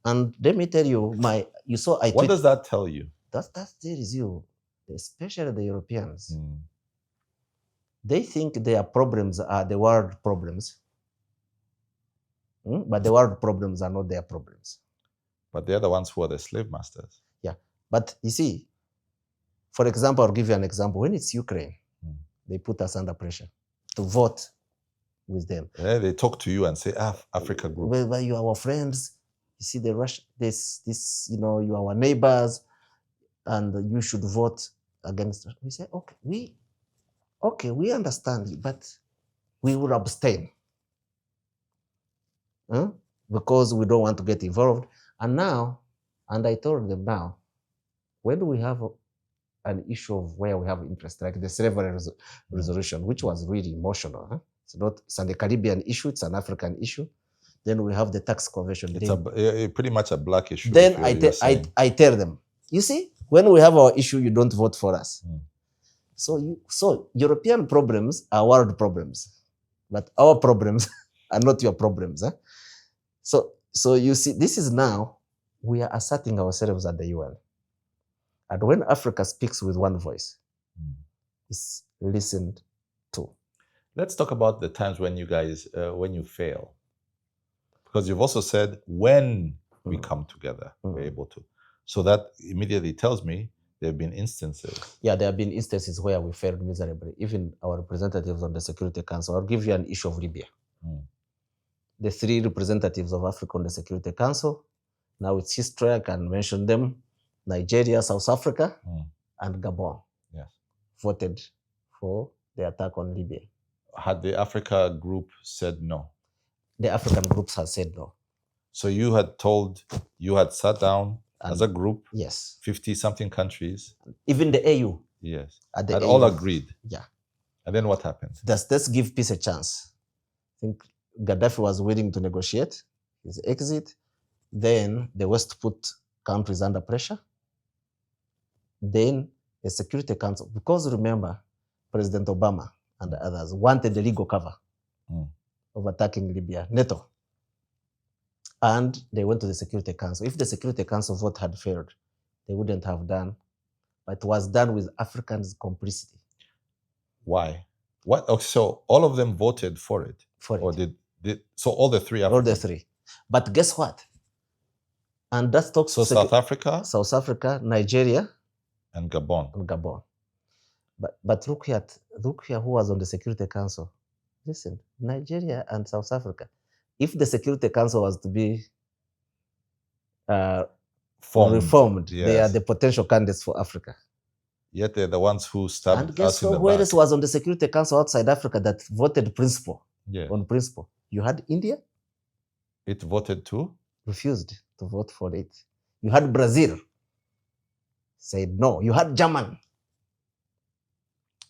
S1: And let me tell you,
S2: what does that tell you?
S1: That tells you, especially the Europeans, they think their problems are the world problems, but the world problems are not their problems.
S2: But they're the ones who are the slave masters.
S1: Yeah, but you see, for example, I'll give you an example. When it's Ukraine, they put us under pressure to vote with them.
S2: Yeah, they talk to you and say, Africa group.
S1: Well, you are our friends. You see the Russia, this, you know, you are our neighbors, and you should vote against us. We say, okay, we understand you, but we will abstain. Because we don't want to get involved. And I told them now, when we have an issue of where we have interest, like the slavery resolution, which was really emotional. Huh? It's an Caribbean issue, it's an African issue. Then we have the tax convention.
S2: It's pretty much a black issue.
S1: Then I tell them, you see, when we have our issue, you don't vote for us. So European problems are world problems, but our problems are not your problems. Huh? So you see, this is now, we are asserting ourselves at the UN. And when Africa speaks with one voice, it's listened to.
S2: Let's talk about the times when you guys, when you fail. Because you've also said, when we come together, we're able to. So that immediately tells me there have been instances.
S1: Yeah, there have been instances where we failed miserably. Even our representatives on the Security Council. I'll give you an issue of Libya. The 3 representatives of Africa on the Security Council, now it's history, I can mention them: Nigeria, South Africa, and Gabon.
S2: Yes.
S1: Voted for the attack on Libya.
S2: Had the Africa group said no?
S1: The African groups had said no.
S2: So you had sat down as a group,
S1: yes,
S2: 50-something countries.
S1: Even the AU.
S2: Yes.
S1: Had
S2: AU. All agreed.
S1: Yeah.
S2: And then what happened?
S1: Let's give peace a chance. I think Gaddafi was willing to negotiate his exit. Then the West put countries under pressure. Then the Security Council, because remember, President Obama and the others wanted the legal cover of attacking Libya, NATO. And they went to the Security Council. If the Security Council vote had failed, they wouldn't have done, but it was done with Africans' complicity.
S2: Why? What? Oh, so all of them voted for it? Or so all the 3 Africans?
S1: All the 3. But guess what? And that talks
S2: so South Africa,
S1: Nigeria,
S2: and Gabon.
S1: But look here who was on the Security Council. Listen, Nigeria and South Africa. If the Security Council was to be reformed,
S2: yes,
S1: they are the potential candidates for Africa.
S2: Yet they're the ones who stabbed
S1: and guess
S2: us in the
S1: where
S2: back.
S1: else was on the Security Council outside Africa that voted principle?
S2: Yeah.
S1: On principle. You had India.
S2: It voted too?
S1: Refused to vote for it. You had Brazil. Said no. You had Germany.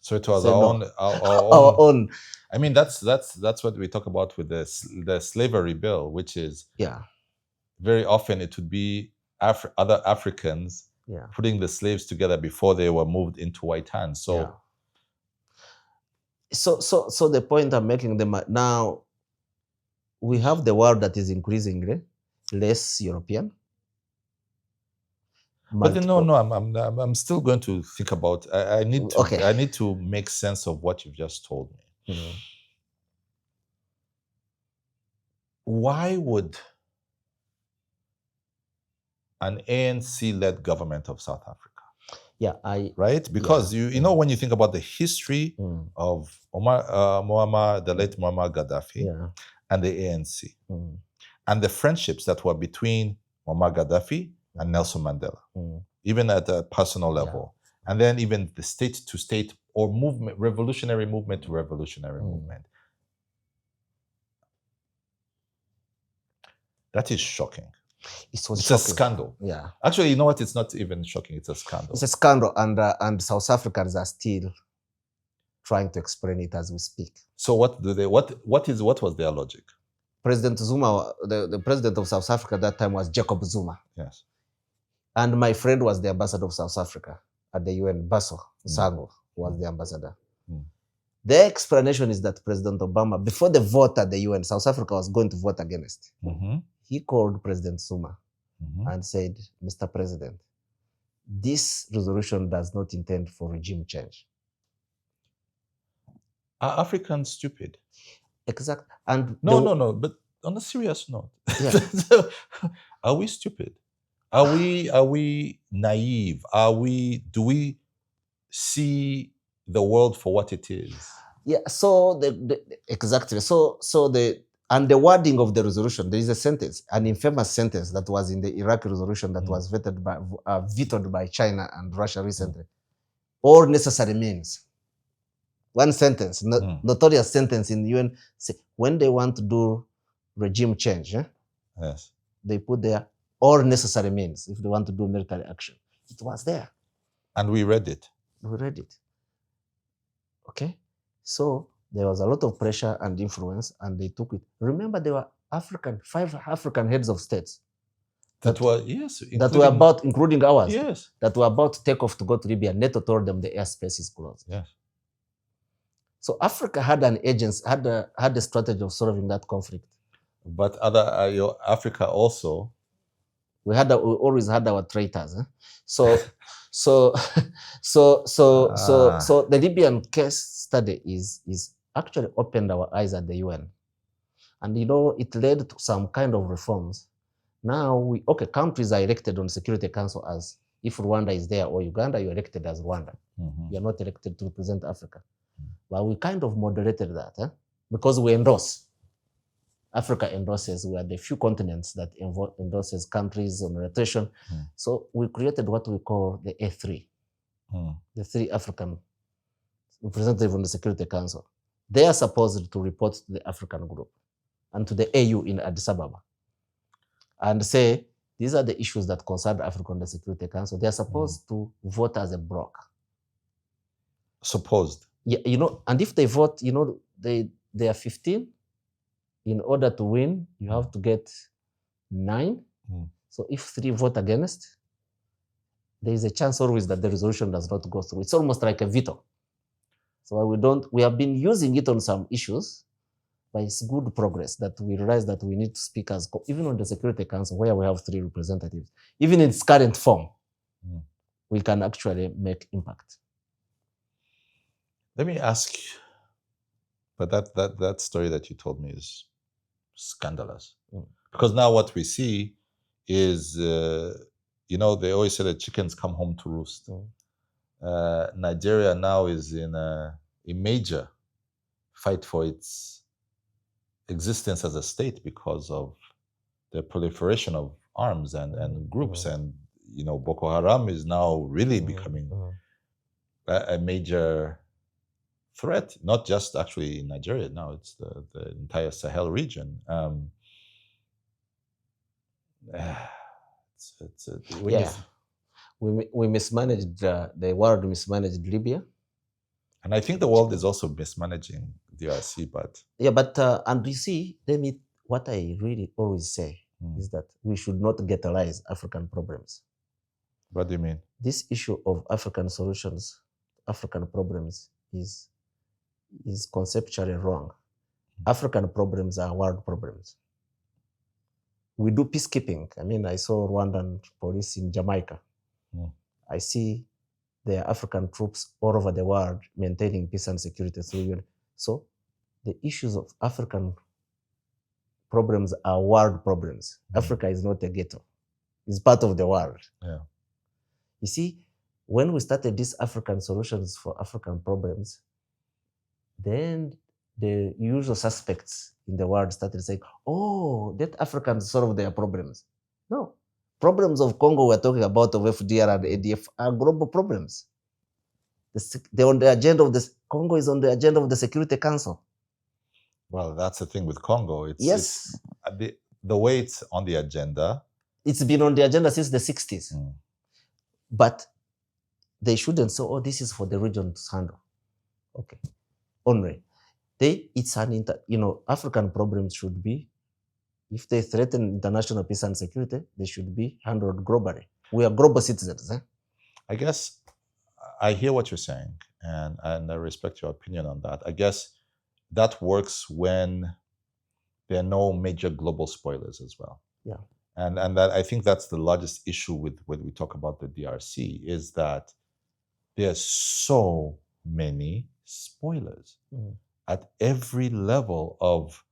S2: So it was
S1: our own.
S2: I mean, that's what we talk about with the slavery bill, which is very often it would be other Africans putting the slaves together before they were moved into white hands. So
S1: the point I'm making them now, we have the world that is increasingly less European.
S2: But then, no, I'm still going to think about. I need to make sense of what you've just told me. Why would an ANC-led government of South Africa? Right? Because you know when you think about the history of the late Muammar Gaddafi and the ANC, and the friendships that were between Muammar Gaddafi and Nelson Mandela, even at a personal level. And then even the state-to-state or movement, revolutionary movement to revolutionary movement. That is shocking. It's a scandal.
S1: Yeah.
S2: Actually, you know what? It's not even shocking. It's a scandal.
S1: It's a scandal, and South Africans are still trying to explain it as we speak.
S2: So what was their logic?
S1: President Zuma, the president of South Africa at that time was Jacob Zuma.
S2: Yes.
S1: And my friend was the ambassador of South Africa at the UN, Baso Sango was the ambassador. The explanation is that President Obama, before the vote at the UN, South Africa was going to vote against. He called President Zuma and said, Mr. President, this resolution does not intend for regime change.
S2: Are Africans stupid?
S1: Exactly. And
S2: no, but on a serious note, are we stupid? Are we naive? Do we see the world for what it is?
S1: Yeah, so exactly. So the wording of the resolution, there is a sentence, an infamous sentence that was in the Iraqi resolution that was vetoed by China and Russia recently. All necessary means. One sentence, notorious sentence in the UN. When they want to do regime change, they put there all necessary means if they want to do military action. It was there.
S2: And we read it.
S1: We read it. Okay? So there was a lot of pressure and influence, and they took it. Remember, there were 5 African heads of states
S2: That was, yes.
S1: that were about, including ours,
S2: yes.
S1: that were about to take off to go to Libya. NATO told them the airspace is closed.
S2: Yes.
S1: So Africa had an agency, had a strategy of solving that conflict.
S2: But Africa also,
S1: we always had our traitors. So the Libyan case study is actually opened our eyes at the UN, and it led to some kind of reforms. Now countries are elected on Security Council as if Rwanda is there or Uganda, you're elected as Rwanda.
S2: Mm-hmm.
S1: You're not elected to represent Africa. But we kind of moderated that because we endorse. Africa endorses. We are the few continents that endorses countries on rotation. So we created what we call the A3, the 3 African representatives on the Security Council. They are supposed to report to the African group and to the AU in Addis Ababa and say, these are the issues that concern Africa on the Security Council. They are supposed to vote as a bloc.
S2: Supposed.
S1: Yeah, and if they vote, they are 15. In order to win, you have to get 9. So if 3 vote against, there is a chance always that the resolution does not go through. It's almost like a veto. So we have been using it on some issues, but it's good progress that we realize that we need to speak as, even on the Security Council, where we have 3 representatives, even in its current form, we can actually make impact.
S2: Let me ask you, but that story that you told me is scandalous. Because now what we see is, they always say that chickens come home to roost. Nigeria now is in a major fight for its existence as a state because of the proliferation of arms and groups. And, Boko Haram is now really becoming a major threat, not just actually in Nigeria. Now it's the entire Sahel region.
S1: We mismanaged, the world mismanaged Libya.
S2: And I think the world is also mismanaging DRC, but...
S1: Yeah, but, and you see, what I really always say is that we should not ghettoize African problems.
S2: What do you mean?
S1: This issue of African solutions, African problems is conceptually wrong. African problems are world problems. We do peacekeeping. I mean, I saw Rwandan police in Jamaica. I see there are African troops all over the world maintaining peace and security through UN. So the issues of African problems are world problems. Africa is not a ghetto. It's part of the world.
S2: Yeah.
S1: You see, when we started these African solutions for African problems, then the usual suspects in the world started saying, let Africans solve their problems. No. Problems of Congo we're talking about, of FDLR and ADF, are global problems. They're on the agenda of Congo is on the agenda of the Security Council.
S2: Well, that's the thing with Congo.
S1: It's
S2: the way it's on the agenda.
S1: It's been on the agenda since the 60s. But they shouldn't say, this is for the region to handle. Okay. Only. African problems should be, if they threaten international peace and security, they should be handled globally. We are global citizens.
S2: I guess I hear what you're saying, and I respect your opinion on that. I guess that works when there are no major global spoilers as well.
S1: Yeah.
S2: And that, I think that's the largest issue with when we talk about the DRC, is that there's so many spoilers at every level of,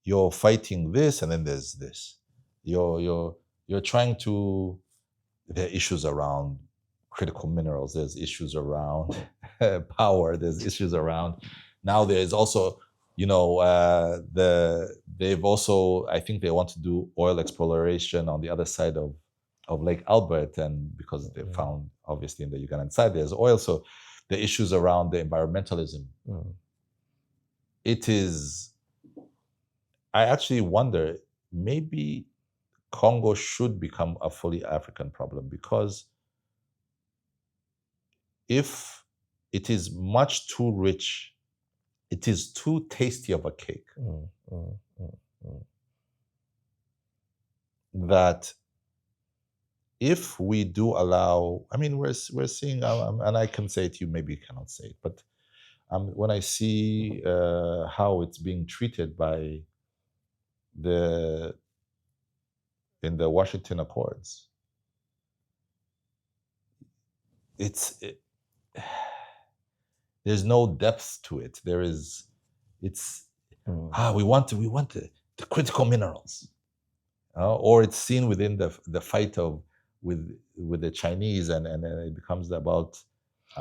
S2: you're fighting this, and then there's this. You're trying to, there are issues around critical minerals, there's issues around power, there's issues around, now there's also, they've also, I think they want to do oil exploration on the other side of Lake Albert, and because they found, obviously in the Ugandan side, there's oil, so the issues around the environmentalism. It is, I actually wonder, maybe Congo should become a fully African problem, because if it is much too rich, it is too tasty of a cake, that if we do allow, I mean, we're seeing, and I can say it to you, maybe you cannot say it, but when I see how it's being treated by in the Washington Accords, there's no depth to it. We want the critical minerals, or it's seen within the fight with the Chinese, and it becomes about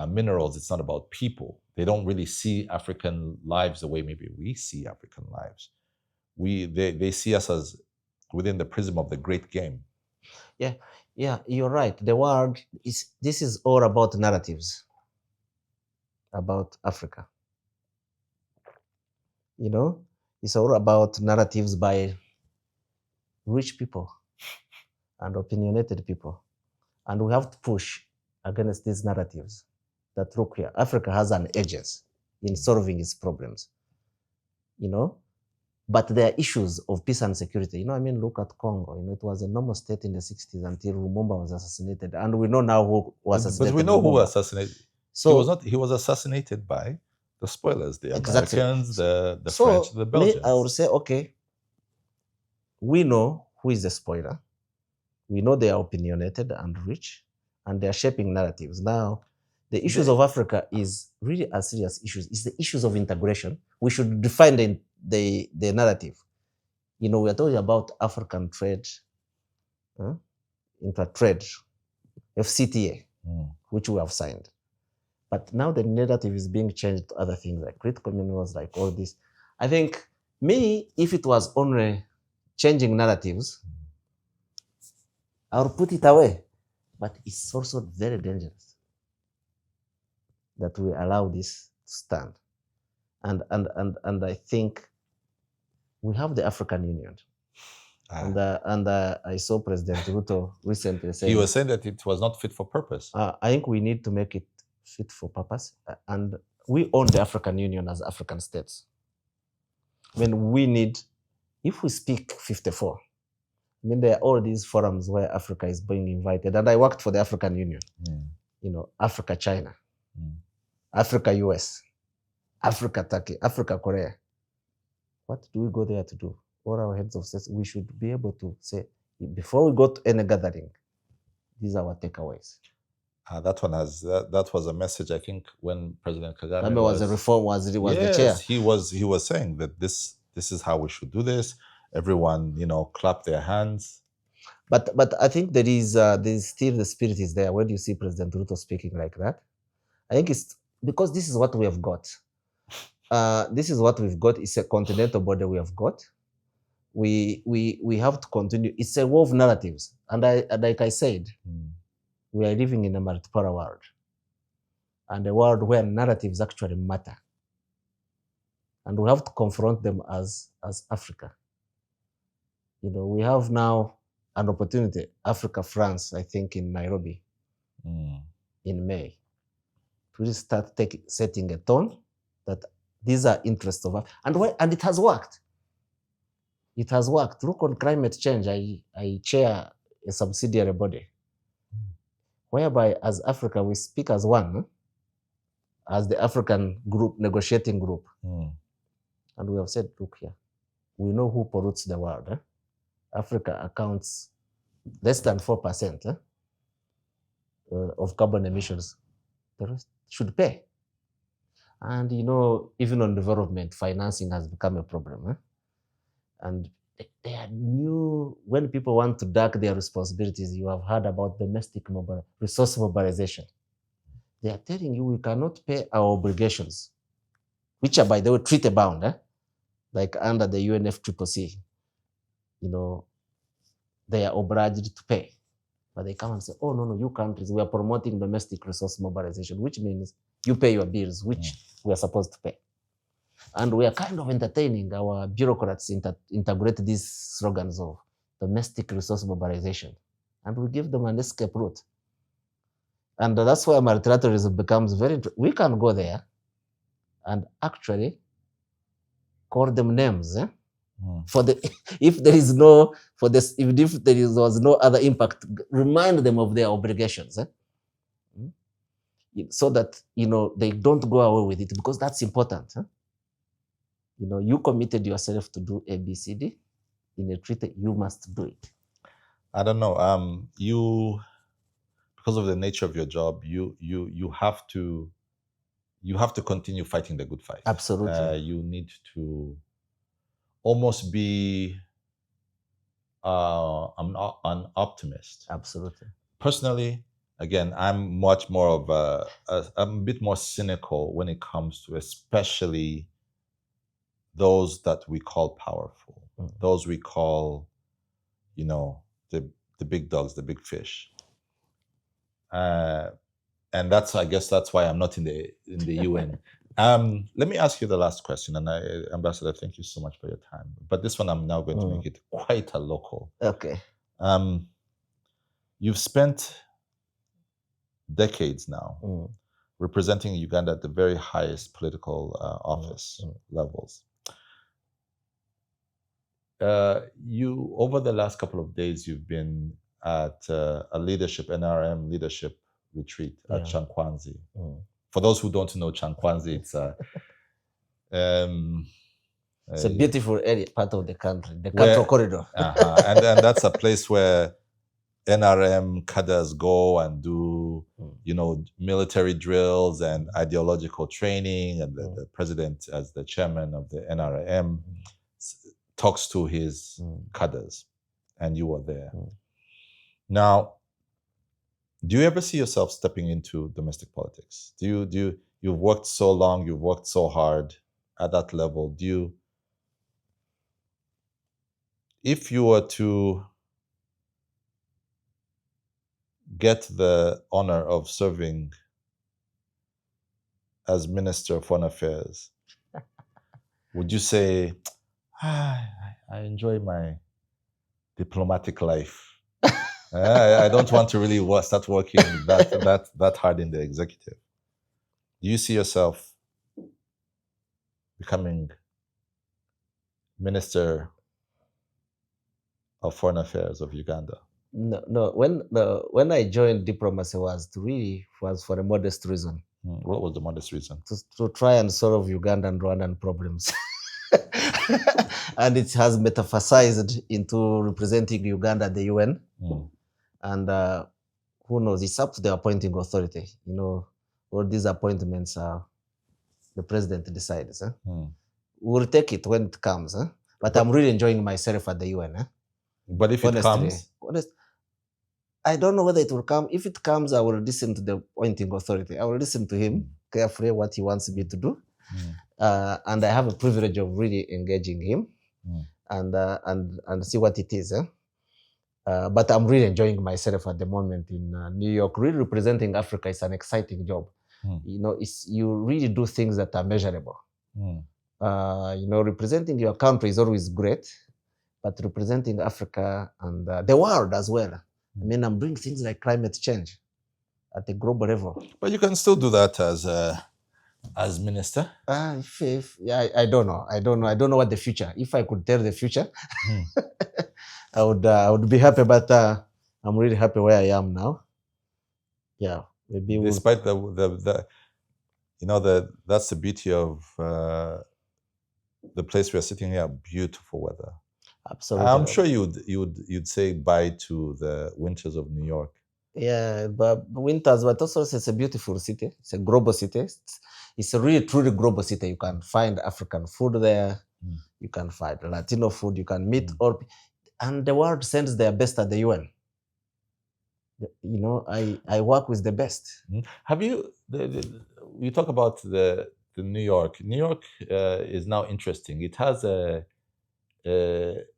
S2: minerals. It's not about people. They don't really see African lives the way maybe we see African lives. They see us as within the prism of the great game.
S1: Yeah, you're right. The world this is all about narratives about Africa. You know, it's all about narratives by rich people and opinionated people. And we have to push against these narratives that look here, Africa has an agency in solving its problems, you know, but there are issues of peace and security. You know, I mean, look at Congo. You know, it was a normal state in the 60s until Lumumba was assassinated. And we know now who was assassinated.
S2: But we know
S1: Lumumba.
S2: who assassinated. So he was assassinated by the spoilers, the Americans, the French, the Belgians.
S1: I would say, okay, we know who is the spoiler. We know they are opinionated and rich, and they are shaping narratives. Now, the issues of Africa is really a serious issues. It's the issues of integration. We should define the narrative. You know, we are talking about African trade, inter-trade, FCTA, which we have signed. But now the narrative is being changed to other things like critical minerals, like all this. I think, if it was only changing narratives, I'll put it away. But it's also very dangerous that we allow this to stand. And I think we have the African Union. And I saw President Ruto recently saying...
S2: He was saying that it was not fit for purpose.
S1: I think we need to make it fit for purpose. And we own the African Union as African states. When we need, if we speak 54, I mean, there are all these forums where Africa is being invited. And I worked for the African Union. You know, Africa, China, Africa, US, Africa, Turkey, Africa, Korea. What do we go there to do? All our heads of states, we should be able to say, before we go to any gathering, these are our takeaways.
S2: That was a message, I think, when President Kagame
S1: was the reform, was the chair.
S2: He was saying that this is how we should do this. Everyone, you know, clap their hands.
S1: But I think there is still the spirit is there. When you see President Ruto speaking like that, I think it's because this is what we have got. This is what we've got. It's a continental border we have got. We have to continue. It's a war of narratives, and like I said, we are living in a multipolar world, and a world where narratives actually matter, and we have to confront them as Africa. You know, we have now an opportunity, Africa, France, I think in Nairobi, in May, to really start setting a tone that these are interests of us. And it has worked. It has worked. Look on climate change. I chair a subsidiary body, whereby as Africa, we speak as one, as the African group, negotiating group. And we have said, look here, we know who pollutes the world. Africa accounts less than 4% of carbon emissions. The rest should pay. And, you know, even on development, financing has become a problem. And they are new, when people want to duck their responsibilities, you have heard about domestic resource mobilization. They are telling you we cannot pay our obligations, which are, by the way, treaty bound, like under the UNFCCC. You know, they are obliged to pay. But they come and say, oh, no, you countries, we are promoting domestic resource mobilization, which means you pay your bills, which we are supposed to pay. And we are kind of entertaining our bureaucrats integrate these slogans of domestic resource mobilization. And we give them an escape route. And that's why multilateralism becomes very. We can go there and actually call them names. For the if there is no for this if there was no other impact, remind them of their obligations. So that they don't go away with it, because that's important. You committed yourself to do ABCD in a treaty, you must do it.
S2: I don't know. You, because of the nature of your job, you have to continue fighting the good fight.
S1: Absolutely.
S2: You need to almost be an optimist.
S1: Absolutely.
S2: Personally, again, I'm much more of I'm a bit more cynical when it comes to especially those that we call powerful, those we call, the big dogs, the big fish. And I guess that's why I'm not in the UN. Let me ask you the last question, and Ambassador, thank you so much for your time. But this one, I'm now going to make it quite a local.
S1: Okay.
S2: You've spent decades now representing Uganda at the very highest political office levels. You, over the last couple of days, you've been at a NRM leadership retreat at Chankwanzi. For those who don't know Chankwanzi, it's
S1: a beautiful area, part of the country, the Control Corridor.
S2: And that's a place where NRM cadres go and do, military drills and ideological training. And the president, as the chairman of the NRM, talks to his cadres, and you were there. Now, do you ever see yourself stepping into domestic politics? You've worked so long, you've worked so hard at that level. If you were to get the honor of serving as Minister of Foreign Affairs, would you say, I enjoy my diplomatic life? I don't want to really start working that hard in the executive. Do you see yourself becoming Minister of Foreign Affairs of Uganda?
S1: No. When I joined diplomacy was for a modest reason.
S2: What was the modest reason?
S1: To try and solve Ugandan Rwandan problems. And it has metastasized into representing Uganda at the UN. And who knows, it's up to the appointing authority. All these appointments the president decides. We'll take it when it comes. But I'm really enjoying myself at the UN.
S2: But if it comes?
S1: I don't know whether it will come. If it comes, I will listen to the appointing authority. I will listen to him carefully, what he wants me to do. And I have a privilege of really engaging him and see what it is. But I'm really enjoying myself at the moment in New York. Really representing Africa is an exciting job. You really do things that are measurable. Representing your country is always great, but representing Africa and the world as well. I'm doing things like climate change at the global level.
S2: But you can still do that as minister.
S1: I don't know. I don't know what the future. If I could tell the future, I would be happy. But I'm really happy where I am now. Yeah, maybe.
S2: Despite that's the beauty of the place we are sitting here. Beautiful weather.
S1: Absolutely.
S2: I'm sure you'd say bye to the winters of New York.
S1: Yeah, but winters, but also it's a beautiful city. It's a global city. It's a really truly global city. You can find African food there. You can find Latino food. You can meet all, and the world sends their best at the UN. I work with the best.
S2: Have you? You talk about the New York. New York is now interesting. It has a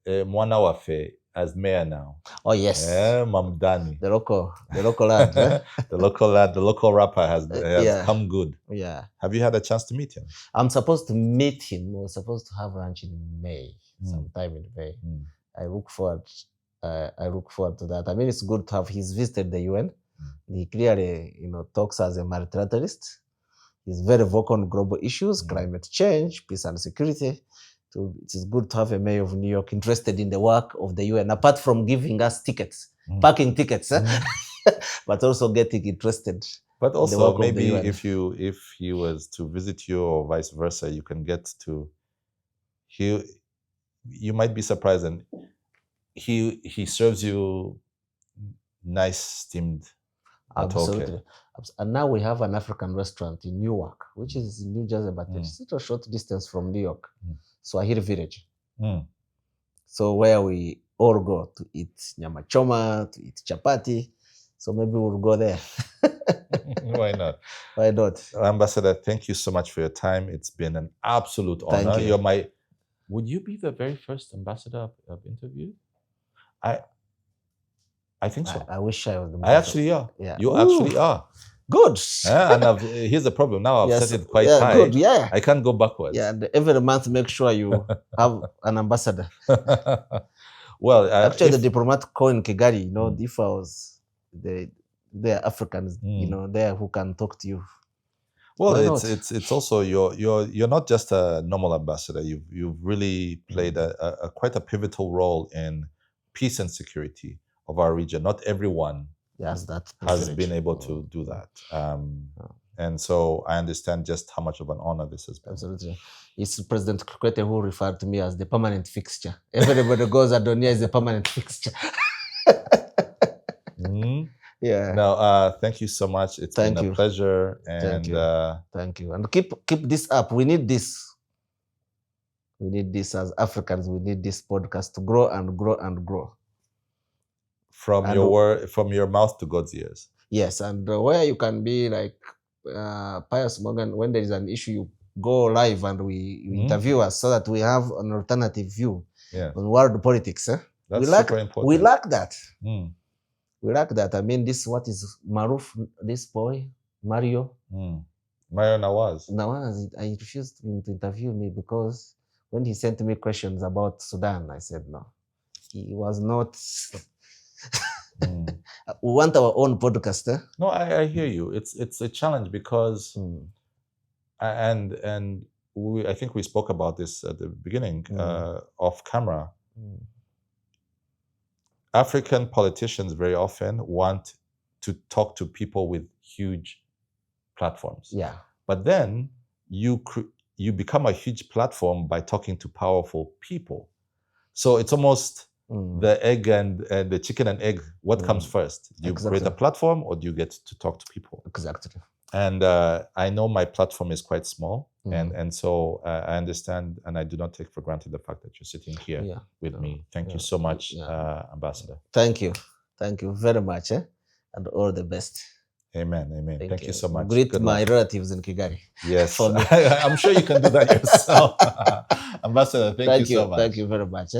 S2: Mwanawafe as mayor now.
S1: Oh yes,
S2: Mamdani,
S1: the local lad,
S2: the local rapper has come good.
S1: Yeah.
S2: Have you had a chance to meet him?
S1: I'm supposed to meet him. We're supposed to have lunch in May, sometime in May. I look forward to that. It's good to have. He's visited the UN. He clearly, talks as a multilateralist. He's very vocal on global issues, climate change, peace and security. So it is good to have a mayor of New York interested in the work of the UN, apart from giving us tickets, parking tickets, but also getting interested.
S2: But
S1: in the
S2: also,
S1: work of the
S2: maybe
S1: UN.
S2: if he was to visit you or vice versa, you can get to you might be surprised, and he serves you nice steamed
S1: Absolutely.
S2: matoke.
S1: And now we have an African restaurant in Newark, which is in New Jersey, but it's a short distance from New York, Swahili Village. So where we all go to eat nyama choma, to eat chapati. So maybe we'll go there.
S2: Why not?
S1: Why not?
S2: Ambassador, thank you so much for your time. It's been an absolute honor.
S1: Thank you.
S2: Would you be the very first ambassador I've interviewed? I think so.
S1: I wish I was the
S2: I actually are.
S1: Yeah.
S2: You actually are.
S1: Good.
S2: And here's the problem. Now I've set it quite high.
S1: Good. Yeah.
S2: I can't go backwards.
S1: Yeah. And every month, make sure you have an ambassador.
S2: Well,
S1: actually, the diplomat call in Kigali, if I was the Africans, there who can talk to you.
S2: Well, it's also you're not just a normal ambassador. You've really played a quite a pivotal role in peace and security of our region. Not everyone has been able to do that. And so I understand just how much of an honor this has been.
S1: Absolutely. It's President Kikwete who referred to me as the permanent fixture. Everybody goes, Adonia is a permanent fixture. Yeah.
S2: Now, thank you so much. It's been a pleasure. And
S1: thank you. And keep this up. We need this. We need this as Africans. We need this podcast to grow and grow and grow.
S2: From your mouth to God's ears.
S1: Yes, and where you can be like Pius Morgan, when there is an issue, you go live and we interview us so that we have an alternative view on world politics.
S2: That's super important.
S1: We lack that. We lack that. I mean, what is Maruf, this boy, Mario?
S2: Mario Nawaz.
S1: I refused him to interview me because when he sent me questions about Sudan, I said no. He was not... We want our own podcast.
S2: No, I hear you. It's a challenge because, I think we spoke about this at the beginning, off camera. African politicians very often want to talk to people with huge platforms.
S1: Yeah.
S2: But then you become a huge platform by talking to powerful people. So it's almost the egg and the chicken and egg. What comes first? Do you create a platform or do you get to talk to people?
S1: Exactly.
S2: And I know my platform is quite small. And so I understand, and I do not take for granted the fact that you're sitting here with me. Thank you so much, Ambassador.
S1: Thank you. Thank you very much. And all the best.
S2: Amen. Thank you so much.
S1: Greet my relatives in Kigali.
S2: Yes. I'm sure you can do that yourself. Ambassador, thank you so much.
S1: Thank you very much.